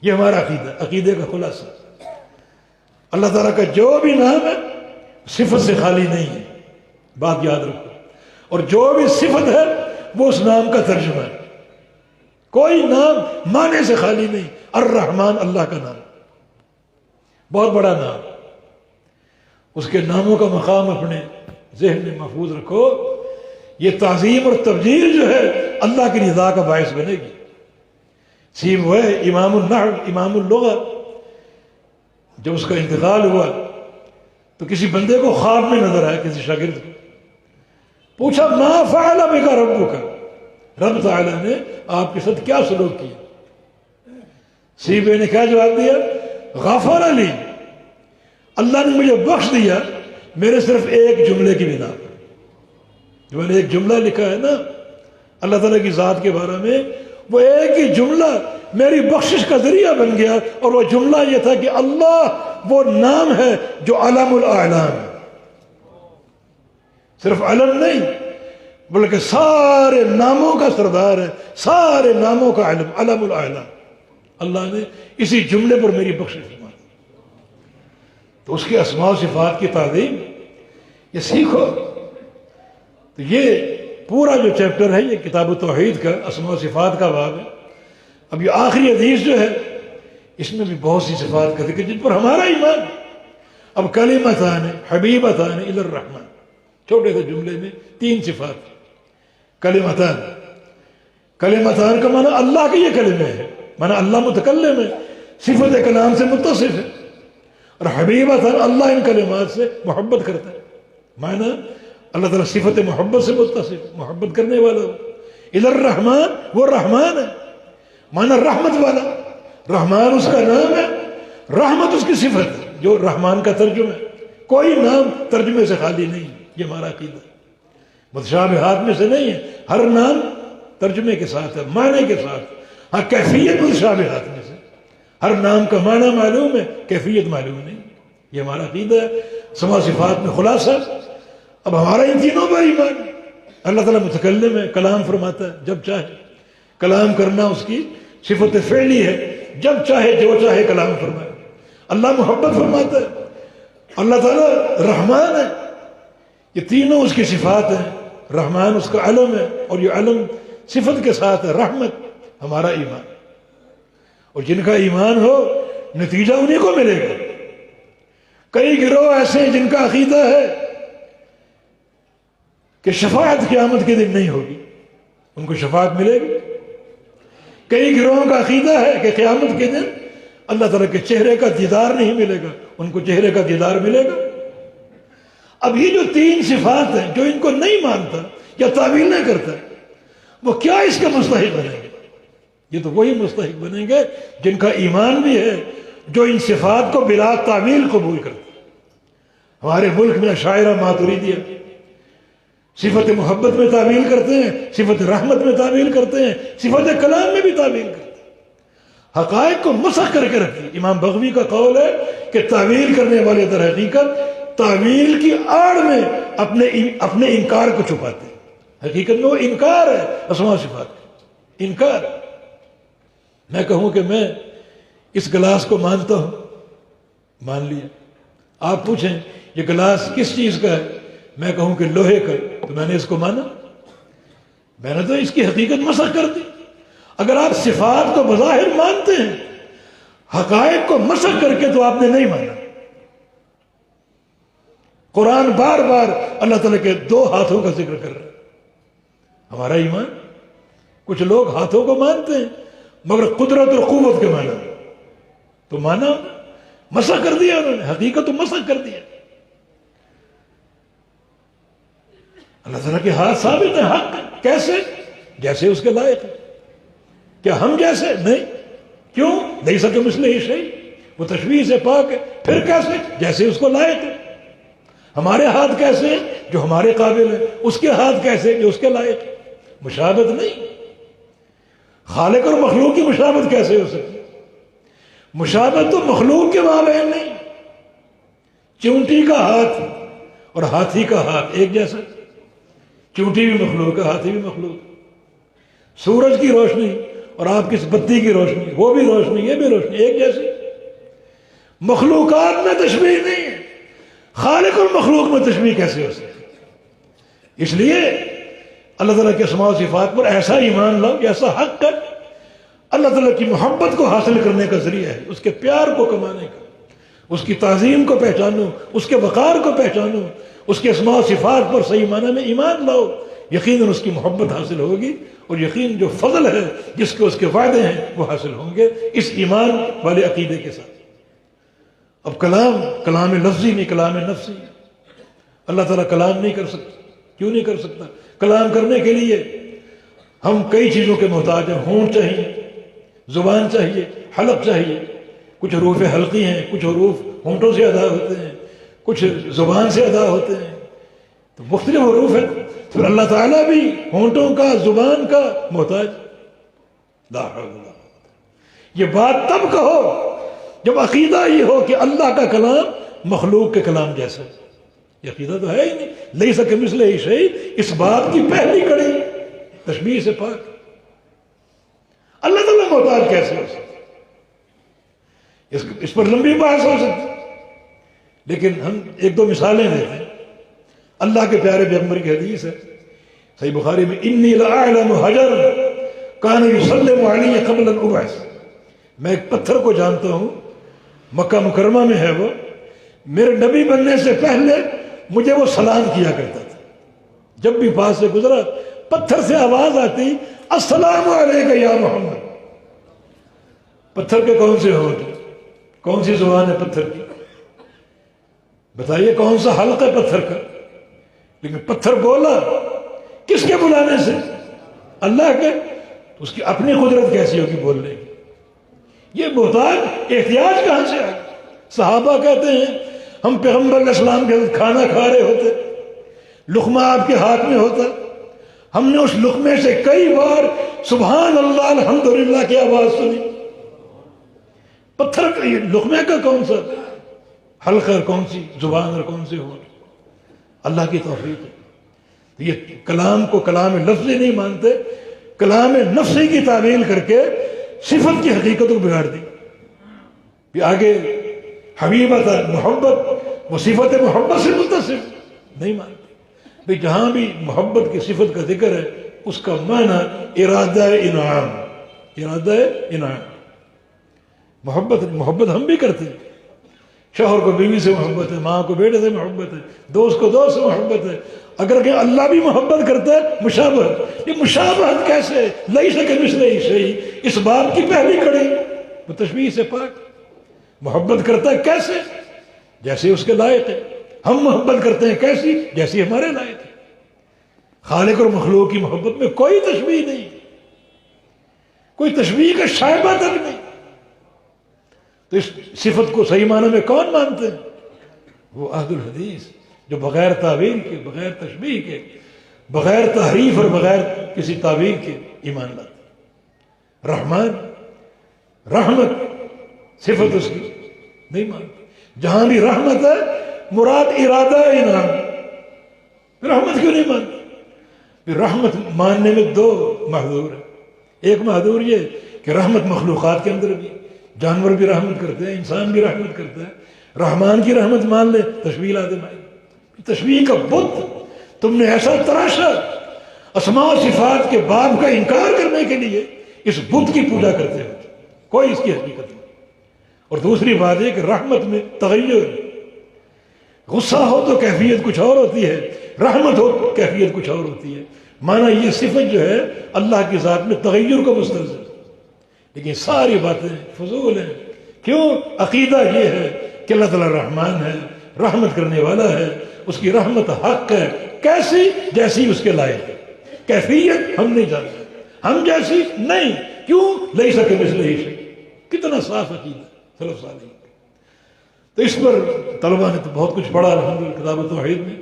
Speaker 2: یہ ہمارا عقیدہ، عقیدے کا خلاصہ. اللہ تعالیٰ کا جو بھی نام ہے صفت سے خالی نہیں ہے، بات یاد رکھو. اور جو بھی صفت ہے وہ اس نام کا ترجمہ ہے. کوئی نام معنی سے خالی نہیں. الرحمن اللہ کا نام، بہت بڑا نام. اس کے ناموں کا مقام اپنے ذہن میں محفوظ رکھو. یہ تعظیم اور تبجیل جو ہے اللہ کی رضا کا باعث بنے گی. سیب وہ ہے امام النحو، امام اللغہ. جب اس کا انتقال ہوا تو کسی بندے کو خواب میں نظر آیا، کسی شاگرد کو. پوچھا ما فعل بک ربک، رب تعالیٰ نے آپ کے ساتھ کیا سلوک کیا؟ سیبوے نے کیا جواب دیا؟ غفر لی، اللہ نے مجھے بخش دیا میرے صرف ایک جملے کی بنا پر. جو میں نے ایک جملہ لکھا ہے نا اللہ تعالیٰ کی ذات کے بارے میں، وہ ایک ہی جملہ میری بخشش کا ذریعہ بن گیا. اور وہ جملہ یہ تھا کہ اللہ وہ نام ہے جو علم الاعلام ہے. صرف علم نہیں بلکہ سارے ناموں کا سردار ہے، سارے ناموں کا علم، علم الاعلام. اللہ نے اسی جملے پر میری بخشش فرمائی. تو اس کے اسماء و صفات کی تعظیم یہ سیکھو. تو یہ پورا جو چیپٹر ہے یہ کتاب التوحید کا اسماء و صفات کا باب ہے. اب یہ آخری حدیث جو ہے اس میں بھی بہت سی صفات کا ذکر جن پر ہمارا ایمان. اب کلمتان حبیبتان الی الرحمن، چھوٹے سے جملے میں 3 صفات. کلمتان، کلمتان کا معنی اللہ کے یہ کلمے ہیں، معنی اللہ متکلم ہے، صفت کلام سے متصف ہے. اور حبیبتان اللہ ان کلمات سے محبت کرتا ہے، معنی اللہ تعالیٰ صفت محبت سے متصف، محبت کرنے والا ہو. الی الرحمن، وہ رحمان ہے، معنی رحمت والا. رحمان اس کا نام ہے، رحمت اس کی صفت ہے جو رحمان کا ترجمہ ہے. کوئی نام ترجمے سے خالی نہیں. یہ ہمارا عقیدہ ہے. متشابہات میں سے نہیں ہے، ہر نام ترجمے کے ساتھ ہے، معنی کے ساتھ. ہاں کیفیت متشابہات میں سے، ہر نام کا معنی معلوم ہے، کیفیت معلوم نہیں. یہ ہمارا عقیدہ ہے. اسماء صفات میں خلاصہ. اب ہمارا ان تینوں پر ایمان ہے. اللہ تعالیٰ متکلم ہے، کلام فرماتا ہے جب چاہے. کلام کرنا اس کی صفت فعلی ہے، جب چاہے جو چاہے کلام فرمائے. اللہ محبت فرماتا ہے. اللہ تعالیٰ رحمان ہے. یہ تینوں اس کی صفات ہیں. رحمان اس کا علم ہے اور یہ علم صفت کے ساتھ ہے. رحمت ہمارا ایمان. اور جن کا ایمان ہو نتیجہ انہیں کو ملے گا. کئی گروہ ایسے ہیں جن کا عقیدہ ہے کہ شفاعت قیامت کے دن نہیں ہوگی، ان کو شفاعت ملے گی. کئی گروہوں کا عقیدہ ہے کہ قیامت کے دن اللہ تعالیٰ کے چہرے کا دیدار نہیں ملے گا، ان کو چہرے کا دیدار ملے گا. اب یہ جو 3 صفات ہیں جو ان کو نہیں مانتا یا تعویل نہیں کرتا، وہ کیا اس کے مستحق بنیں گے؟ یہ تو وہی مستحق بنیں گے جن کا ایمان بھی ہے، جو ان صفات کو بلا تعویل قبول کرتے. ہمارے ملک میں اشاعرہ ماتریدیہ صفت محبت میں تعویل کرتے ہیں، صفت رحمت میں تعویل کرتے ہیں، صفت کلام میں بھی تعویل کرتے ہیں. حقائق کو مسخ کر کے رکھتے ہیں. امام بغوی کا قول ہے کہ تعویل کرنے والے در حقیقت تعویل کی آڑ میں اپنے انکار کو چھپاتے ہیں. حقیقت میں وہ انکار ہے اسماء و صفات کا، انکار. میں کہوں کہ میں اس گلاس کو مانتا ہوں، مان لیا. آپ پوچھیں یہ گلاس کس چیز کا ہے، میں کہوں کہ لوہے کا، تو میں نے اس کو مانا. میں نے تو اس کی حقیقت مسخ کر دی. اگر آپ صفات کو بظاہر مانتے ہیں، حقائق کو مسخ کر کے تو آپ نے نہیں مانا. قرآن بار بار اللہ تعالیٰ کے 2 ہاتھوں کا ذکر کر رہا ہے. ہمارا ایمان، کچھ لوگ ہاتھوں کو مانتے ہیں مگر قدرت اور قوت کے معنی تو مانا، مسخ کر دیا انہوں نے، حقیقت تو مسخ کر دیا. اللہ تعالیٰ کے ہاتھ ثابت ہے، حق ہے. کیسے؟ جیسے اس کے لائق ہے. کیا ہم جیسے؟ نہیں. کیوں؟ لیس کمثلہ شیء، وہ تشبیہ سے پاک ہے. پھر کیسے؟ جیسے اس کو لائق ہے. ہمارے ہاتھ کیسے ہیں؟ جو ہمارے قابل ہیں. اس کے ہاتھ کیسے؟ جو اس کے لائق ہے. مشابہت نہیں. خالق اور مخلوق کی مشابہت کیسے ہو سکتی؟ مشابہت تو مخلوق کے مابین نہیں. چونٹی کا ہاتھ اور ہاتھی کا ہاتھ ایک جیسا؟ چونٹی بھی مخلوق ہے، ہاتھی بھی مخلوق. سورج کی روشنی اور آپ کی اس بتی کی روشنی، وہ بھی روشنی یہ بھی روشنی ایک جیسی۔ مخلوقات میں تشبیہ نہیں ہے، خالق اور مخلوق میں تشبیہ کیسے ہو سکتی؟ اس لیے اللہ تعالیٰ کے اسماء و صفات پر ایسا ایمان لاؤ، ایسا حق ہے اللہ تعالیٰ کی محبت کو حاصل کرنے کا ذریعہ ہے، اس کے پیار کو کمانے کا، اس کی تعظیم کو پہچانو، اس کے وقار کو پہچانو، اس کے اسماء و صفات پر صحیح معنی میں ایمان لاؤ، یقیناً اس کی محبت حاصل ہوگی، اور یقین جو فضل ہے جس کے اس کے وعدے ہیں وہ حاصل ہوں گے اس ایمان والے عقیدے کے ساتھ۔ اب کلام لفظی نہیں، کلام نفسی۔ اللہ تعالیٰ کلام نہیں کر سکتا، کیوں نہیں کر سکتا؟ کلام کرنے کے لیے ہم کئی چیزوں کے محتاج ہیں، ہونٹ چاہیے، زبان چاہیے، حلق چاہیے، کچھ حروف حلقی ہیں، کچھ حروف ہونٹوں سے ادا ہوتے ہیں، کچھ زبان سے ادا ہوتے ہیں، تو مختلف حروف ہیں۔ پھر اللہ تعالیٰ بھی ہونٹوں کا، زبان کا محتاج۔ لا حول ولا قوة۔ یہ بات تب کہو جب عقیدہ یہ ہو کہ اللہ کا کلام مخلوق کے کلام جیسا ہے۔ یہ عقیدہ تو ہے ہی نہیں، لیس کمثلہ شیء، اس بات کی پہلی کڑی تشبیہ سے پاک۔ اللہ تعالیٰ محتاج کیسے ہو سکتا؟ اس پر لمبی بحث ہو سکتی، لیکن ہم ایک دو مثالیں دیتے ہیں۔ اللہ کے پیارے پیغمبر کی حدیث ہے صحیح بخاری میں، انی لأعلم حجر کان یسلم علی قبل ان ابعث، میں ایک پتھر کو جانتا ہوں، مکہ مکرمہ میں ہے وہ، میرے نبی بننے سے پہلے مجھے وہ سلام کیا کرتا تھا، جب بھی پاس سے گزرا پتھر سے آواز آتی السلام علیک یا محمد۔ پتھر کے کون سے ہونٹ، کون سی زبان ہے پتھر کی؟ بتائیے کون سا حلق ہے پتھر کا؟ لیکن پتھر بولا کس کے بلانے سے؟ اللہ کے۔ اس کی اپنی قدرت کیسی ہوگی بولنے کی؟ یہ محتاج احتیاج کہاں سے آئے؟ صحابہ کہتے ہیں ہم پیغمبر علیہ السلام کے ساتھ کھانا کھا رہے ہوتے، لقمہ آپ کے ہاتھ میں ہوتا، ہم نے اس لقمے سے کئی بار سبحان اللہ الحمدللہ کی آواز سنی۔ پتھر کا یہ لقمے کا کون سا حلقہ اور کون سی زبان اور کون سے ہونٹ؟ اللہ کی توفیق ہے۔ یہ کلام کو کلام لفظی نہیں مانتے، کلام نفسی کی تعویل کر کے صفت کی حقیقت کو بگاڑ دی۔ بھی آگے حبیبت محبت، وہ صفت محبت سے متصف نہیں مانتے۔ بھی جہاں بھی محبت کی صفت کا ذکر ہے اس کا معنی ارادہ انعام، ارادہ انعام۔ محبت ہم بھی کرتے ہیں، شوہر کو بیوی سے محبت ہے، ماں کو بیٹے سے محبت ہے، دوست کو دوست سے محبت ہے۔ اگر کہ اللہ بھی محبت کرتا ہے، مشابہت، یہ مشابہت کیسے؟ لیس کمثلہ شیء، اس بات کی پہلی کڑی وہ تشبیہ سے پاک۔ محبت کرتا ہے کیسے؟ جیسے اس کے لائق ہے۔ ہم محبت کرتے ہیں کیسی؟ جیسی ہمارے لائق ہے۔ خالق اور مخلوق کی محبت میں کوئی تشبیہ نہیں، کوئی تشبیہ کا شائبہ تک نہیں۔ تو اس صفت کو صحیح معنی میں کون مانتے ہیں؟ وہ اہل الحدیث، جو بغیر تعویل کے، بغیر تشبیہ کے، بغیر تحریف اور بغیر کسی تعویل کے ایمان لاتے۔ رحمان، رحمت، صفت اس کی نہیں مانتے۔ جہاں بھی رحمت ہے مراد ارادہ انعام۔ رحمت کیوں نہیں مانتے؟ رحمت ماننے میں دو محظور ہیں۔ ایک محظور یہ کہ رحمت مخلوقات کے اندر بھی، جانور بھی رحمت کرتے ہیں، انسان بھی رحمت کرتا ہے۔ رحمان کی رحمت مان لے، تشبیہ لازم آئے۔ تشبیہ کا بت تم نے ایسا تراشا، اسماء و صفات کے باب کا انکار کرنے کے لیے اس بت کی پوجا کرتے ہو، کوئی اس کی حقیقت نہیں۔ اور دوسری بات یہ کہ رحمت میں تغیر، غصہ ہو تو کیفیت کچھ اور ہوتی ہے، رحمت ہو تو کیفیت کچھ اور ہوتی ہے۔ مانا یہ صفت جو ہے اللہ کی ذات میں تغیر کو مستلزم، لیکن ساری باتیں فضول ہیں۔ کیوں؟ عقیدہ یہ ہے کہ اللہ تعالیٰ رحمان ہے، رحمت کرنے والا ہے، اس کی رحمت حق ہے، کیسی؟ جیسی اس کے لائق ہے۔ کیفیت ہم نہیں جانتے، ہم جیسی نہیں۔ کیوں؟ لیس کمثلہ شیء۔ کتنا صاف عقیدہ سلف صالحین۔ تو اس پر طلباء نے تو بہت کچھ پڑھا الحمدللہ کتاب توحید میں،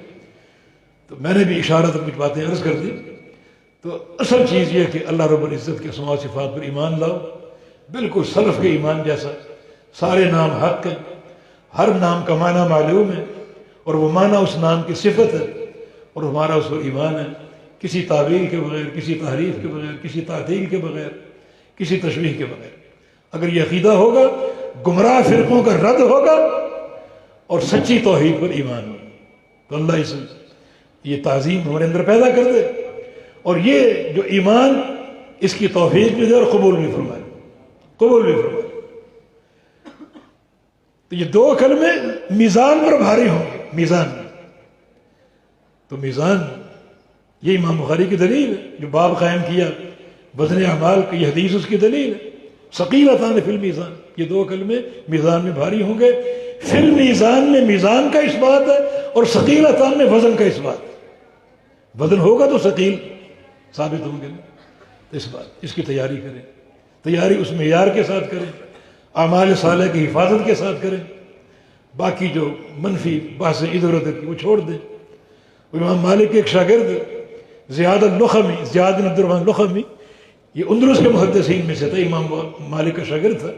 Speaker 2: تو میں نے بھی اشارہ تک کچھ باتیں عرض کر دی۔ تو اصل چیز یہ کہ اللہ رب العزت کے اسماء و صفات پر ایمان لاؤ، بالکل سلف کے ایمان جیسا۔ سارے نام حق ہیں، ہر نام کا معنی معلوم ہے، اور وہ معنی اس نام کی صفت ہے، اور ہمارا اس پر ایمان ہے۔ کسی تعویل کے بغیر، کسی تحریف کے بغیر، کسی تعطیل کے بغیر، کسی تشبیہ کے بغیر۔ اگر یہ عقیدہ ہوگا، گمراہ فرقوں کا رد ہوگا اور سچی توحید پر ایمان ہوگا، تو اللہ یہ تعظیم ہمارے اندر پیدا کر دے، اور یہ جو ایمان اس کی توفیق بھی دے اور قبول بھی فرمائے، قبول بھی فرمائے۔ تو یہ دو کلمے میزان پر بھاری ہوں گے، میزان میں۔ تو میزان، یہ امام بخاری کی دلیل ہے، جو باب قائم کیا وزن اعمال کی، یہ حدیث اس کی دلیل ہے۔ ثقیلتان فی المیزان، یہ دو کلمے میزان میں بھاری ہوں گے۔ فی المیزان میں میزان کا اس بات ہے، اور ثقیلتان میں وزن کا اس بات ہے۔ وزن ہوگا تو ثقیل ثابت ہوں گے، تو اس کی تیاری کریں، تیاری اس معیار کے ساتھ کریں، اعمال صالح کی حفاظت کے ساتھ کریں، باقی جو منفی باتیں ادھر ادھر کی وہ چھوڑ دیں۔ امام مالک کے ایک شاگرد زیاد اللخمی، زیاد بن عبد الرحمن اللخمی، یہ اندلس کے محدثین میں سے تھا، امام مالک کا شاگرد تھا،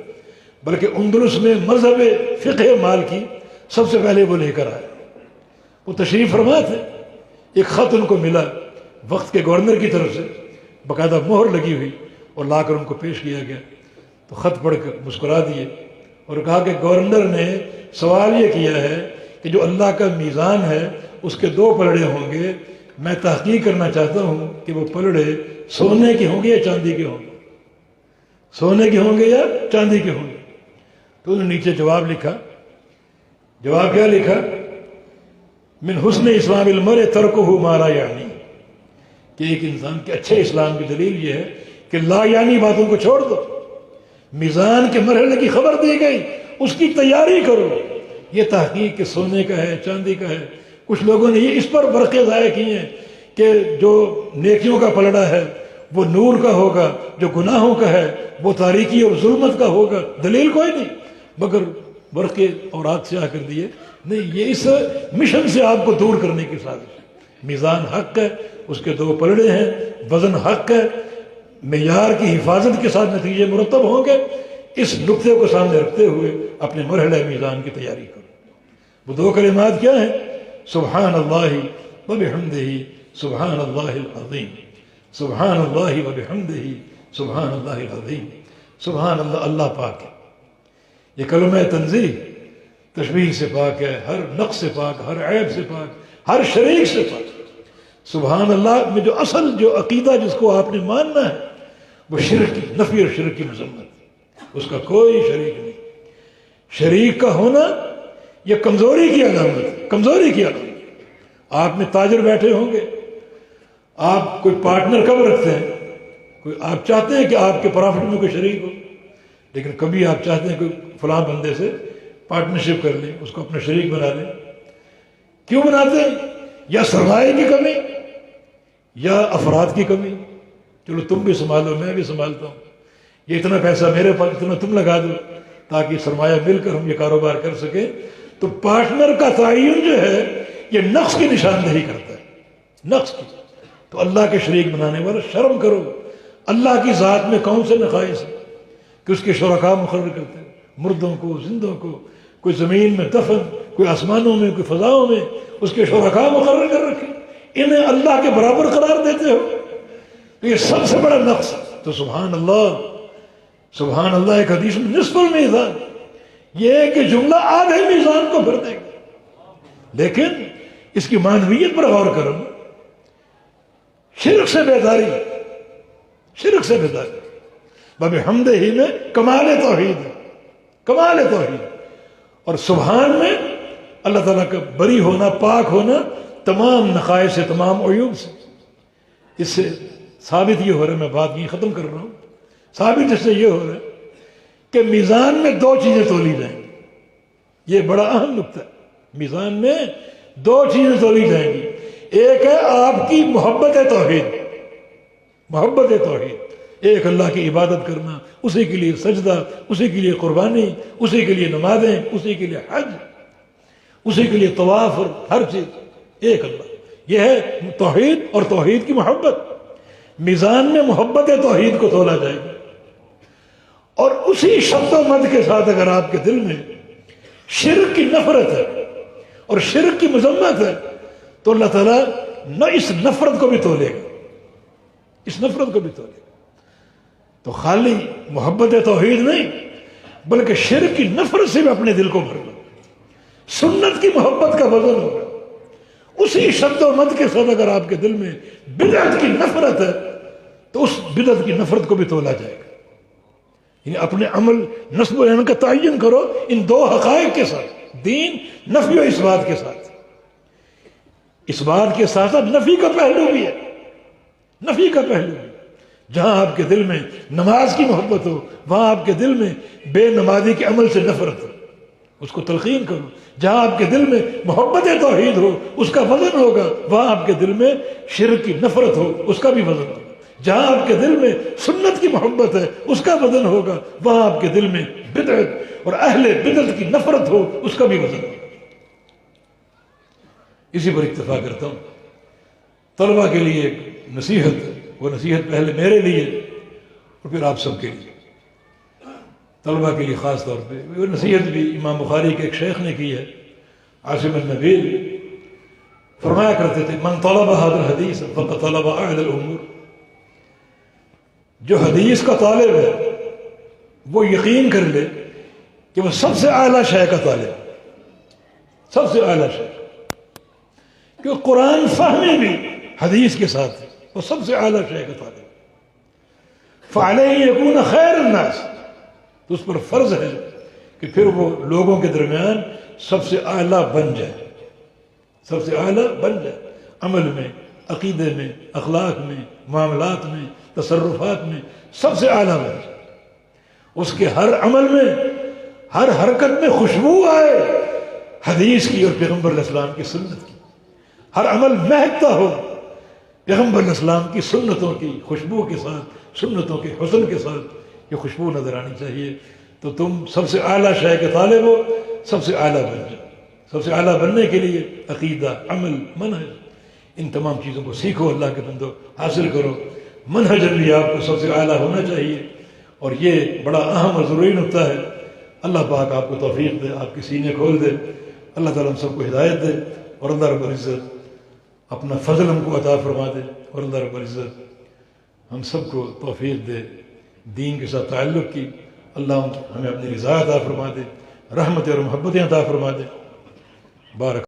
Speaker 2: بلکہ اندلس میں مذہب فقہ مال کی سب سے پہلے وہ لے کر آئے۔ وہ تشریف فرما تھے، ایک خط ان کو ملا وقت کے گورنر کی طرف سے، باقاعدہ مہر لگی ہوئی، اور لا کر ان کو پیش کیا گیا۔ تو خط پڑھ کر مسکرا دیے اور کہا کہ گورنر نے سوال یہ کیا ہے کہ جو اللہ کا میزان ہے اس کے دو پلڑے ہوں گے، میں تحقیق کرنا چاہتا ہوں کہ وہ پلڑے سونے کے ہوں گے یا چاندی کے ہوں گے، سونے کے ہوں گے یا چاندی کے ہوں گے۔ تو انہوں نے نیچے جواب لکھا۔ جواب کیا لکھا؟ من حسن اسلام المرء ترکہ ما لا یعنی، کہ ایک انسان کے اچھے اسلام کی دلیل یہ ہے کہ لا یعنی باتوں کو چھوڑ دو۔ میزان کے مرحلے کی خبر دی گئی، اس کی تیاری کرو۔ یہ تحقیق کہ سونے کا ہے چاندی کا ہے، کچھ لوگوں نے یہ اس پر برقع ضائع کی ہیں کہ جو نیکیوں کا پلڑا ہے وہ نور کا ہوگا، جو گناہوں کا ہے وہ تاریکی اور ظلمت کا ہوگا۔ دلیل کوئی نہیں مگر برقع اور آگ سے آ کر دیے۔ نہیں، یہ اس مشن سے آپ کو دور کرنے کی سازش ہے۔ میزان حق ہے، اس کے دو پلڑے ہیں، وزن حق ہے، معیار کی حفاظت کے ساتھ نتیجے مرتب ہوں گے۔ اس نقطے کو سامنے رکھتے ہوئے اپنے مرحلہ میزان کی تیاری کرو۔ وہ دو کلمات کیا ہیں؟ سبحان اللہ وبحمدہ سبحان اللہ العظیم، سبحان اللہ وبحمدہ سبحان اللہ العظیم۔ سبحان اللہ، اللہ پاک ہے، یہ کلمہ تنزیہ تشبیہ سے پاک ہے، ہر نقص سے پاک، ہر عیب سے پاک، ہر شریک سے پاک۔ سبحان اللہ میں جو اصل جو عقیدہ جس کو آپ نے ماننا ہے وہ شرک کی نفی اور شرک کی مذمت، اس کا کوئی شریک نہیں۔ شریک کا ہونا یہ کمزوری کی علامت ہے، کمزوری کی علامت۔ آپ میں تاجر بیٹھے ہوں گے، آپ کوئی پارٹنر کب رکھتے ہیں؟ کوئی آپ چاہتے ہیں کہ آپ کے پرافٹ میں کوئی شریک ہو، لیکن کبھی آپ چاہتے ہیں کہ فلاں بندے سے پارٹنرشپ کر لیں، اس کو اپنا شریک بنا لیں۔ کیوں بناتے ہیں؟ یا سرمایہ کی کمی یا افراد کی کمی۔ چلو تم بھی سنبھالو، میں بھی سنبھالتا ہوں، یہ اتنا پیسہ میرے پاس، اتنا تم لگا دو تاکہ سرمایہ مل کر ہم یہ کاروبار کر سکیں۔ تو پارٹنر کا تعین جو ہے یہ نقص کی نشاندہی کرتا ہے، نقص کی۔ تو اللہ کے شریک بنانے والا شرم کرو، اللہ کی ذات میں کون سے نقائص ہیں کہ اس کے شرکاء مقرر کرتے ہیں، مردوں کو، زندوں کو، کوئی زمین میں دفن، کوئی آسمانوں میں، کوئی فضاؤں میں، اس کے شرکاء مقرر کر رکھے، انہیں اللہ کے برابر قرار دیتے ہو، تو یہ سب سے بڑا نقص ہے۔ تو سبحان اللہ، سبحان اللہ ایک حدیث میں نصف المیزان، یہ ہے کہ جملہ آدھے میزان کو بھر دے گا۔ لیکن اس کی معنویت پر غور کرو، شرک سے بیداری، شرک سے بیداری۔ بحمدہ ہی میں کمال توحید ہے، کمال توحید، اور سبحان میں اللہ تعالیٰ کا بری ہونا، پاک ہونا تمام نقائص سے، تمام عیوب سے۔ اس سے ثابت یہ ہو رہا ہے، میں بات یہ ختم کر رہا ہوں، ثابت اس سے یہ ہو رہا ہے کہ میزان میں دو چیزیں تولی جائیں گی۔ یہ بڑا اہم نقطہ ہے، میزان میں دو چیزیں تولی جائیں گی۔ ایک ہے آپ کی محبت توحید، محبت توحید، ایک اللہ کی عبادت کرنا، اسی کے لیے سجدہ، اسی کے لیے قربانی، اسی کے لیے نمازیں، اسی کے لیے حج، اسی کے لیے طواف، اور ہر چیز ایک اللہ۔ یہ ہے توحید اور توحید کی محبت۔ میزان میں محبت توحید کو تولا جائے گا، اور اسی شد و مد کے ساتھ اگر آپ کے دل میں شرک کی نفرت ہے اور شرک کی مذمت ہے تو اللہ تعالیٰ نہ اس نفرت کو بھی تولے گا، اس نفرت کو بھی تولے. تو خالی محبت توحید نہیں بلکہ شرک کی نفرت سے بھی اپنے دل کو بھر لو. سنت کی محبت کا وزن ہوگا. اسی شد و مد کے ساتھ اگر آپ کے دل میں بدعت کی نفرت ہے تو اس بدعت کی نفرت کو بھی تولا جائے گا. یعنی اپنے عمل نصب و عین کا تعین کرو ان دو حقائق کے ساتھ، دین نفی و اثبات کے ساتھ. اس بات کے ساتھ ساتھ نفی کا پہلو بھی ہے. نفی کا پہلو بھی. جہاں آپ کے دل میں نماز کی محبت ہو وہاں آپ کے دل میں بے نمازی کے عمل سے نفرت ہو، اس کو تلقین کرو. جہاں آپ کے دل میں محبت توحید ہو اس کا وزن ہوگا، وہاں آپ کے دل میں شرک کی نفرت ہو اس کا بھی وزن ہوگا. جہاں آپ کے دل میں سنت کی محبت ہے اس کا وزن ہوگا، وہاں آپ کے دل میں بدعت اور اہل بدعت کی نفرت ہو اس کا بھی وزن ہوگا. اسی پر اکتفا کرتا ہوں. طلبہ کے لیے ایک نصیحت ہے، وہ نصیحت پہلے میرے لیے اور پھر آپ سب کے لیے. طلبہ کے لیے خاص طور پہ وہ نصیحت بھی امام بخاری کے ایک شیخ نے کی ہے، عاصم النبیل. فرمایا کرتے تھے من طلب هذا الحدیث فقد طلب اعلی الامور. جو حدیث کا طالب ہے وہ یقین کر لے کہ وہ سب سے اعلیٰ شے کا طالب ہے، سب سے اعلیٰ شے. کہ قرآن فہمی بھی حدیث کے ساتھ وہ سب سے اعلیٰ شے کا طالب. فعلیہ یکون خیر الناس، تو اس پر فرض ہے کہ پھر وہ لوگوں کے درمیان سب سے اعلیٰ بن جائے، سب سے اعلیٰ بن جائے. عمل میں، عقیدے میں، اخلاق میں، معاملات میں، تصرفات میں سب سے اعلیٰ بن جائے. اس کے ہر عمل میں، ہر حرکت میں خوشبو آئے حدیث کی اور پیغمبر علیہ السلام کی سنت کی. ہر عمل مہکتا ہو پیغمبر علیہ السلام کی سنتوں کی خوشبو کے ساتھ، سنتوں کے حسن کے ساتھ یہ خوشبو نظر آنی چاہیے. تو تم سب سے اعلیٰ شے کے طالب ہو، سب سے اعلیٰ بن جاؤ. سب سے اعلیٰ بننے کے لیے عقیدہ، عمل، منہج، ان تمام چیزوں کو سیکھو. اللہ کے بندو حاصل کرو. منہج بھی آپ کو سب سے اعلیٰ ہونا چاہیے اور یہ بڑا اہم اور ضروری نقطہ ہے. اللہ پاک آپ کو توفیق دے، آپ کے سینے کھول دے. اللہ تعالیٰ ہم سب کو ہدایت دے اور اللہ رب العزت اپنا فضل ہم کو عطا فرما دے اور اللہ رب العزت ہم سب کو توفیق دے دین کے ساتھ تعلق کی. اللہ ہمیں اپنی رضا عطا فرما دے، رحمت اور محبتیں عطا فرما دے. بارک.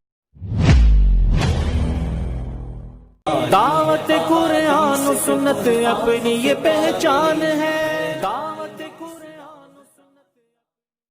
Speaker 3: دعوت قرآن و سنت اپنی یہ پہچان ہے.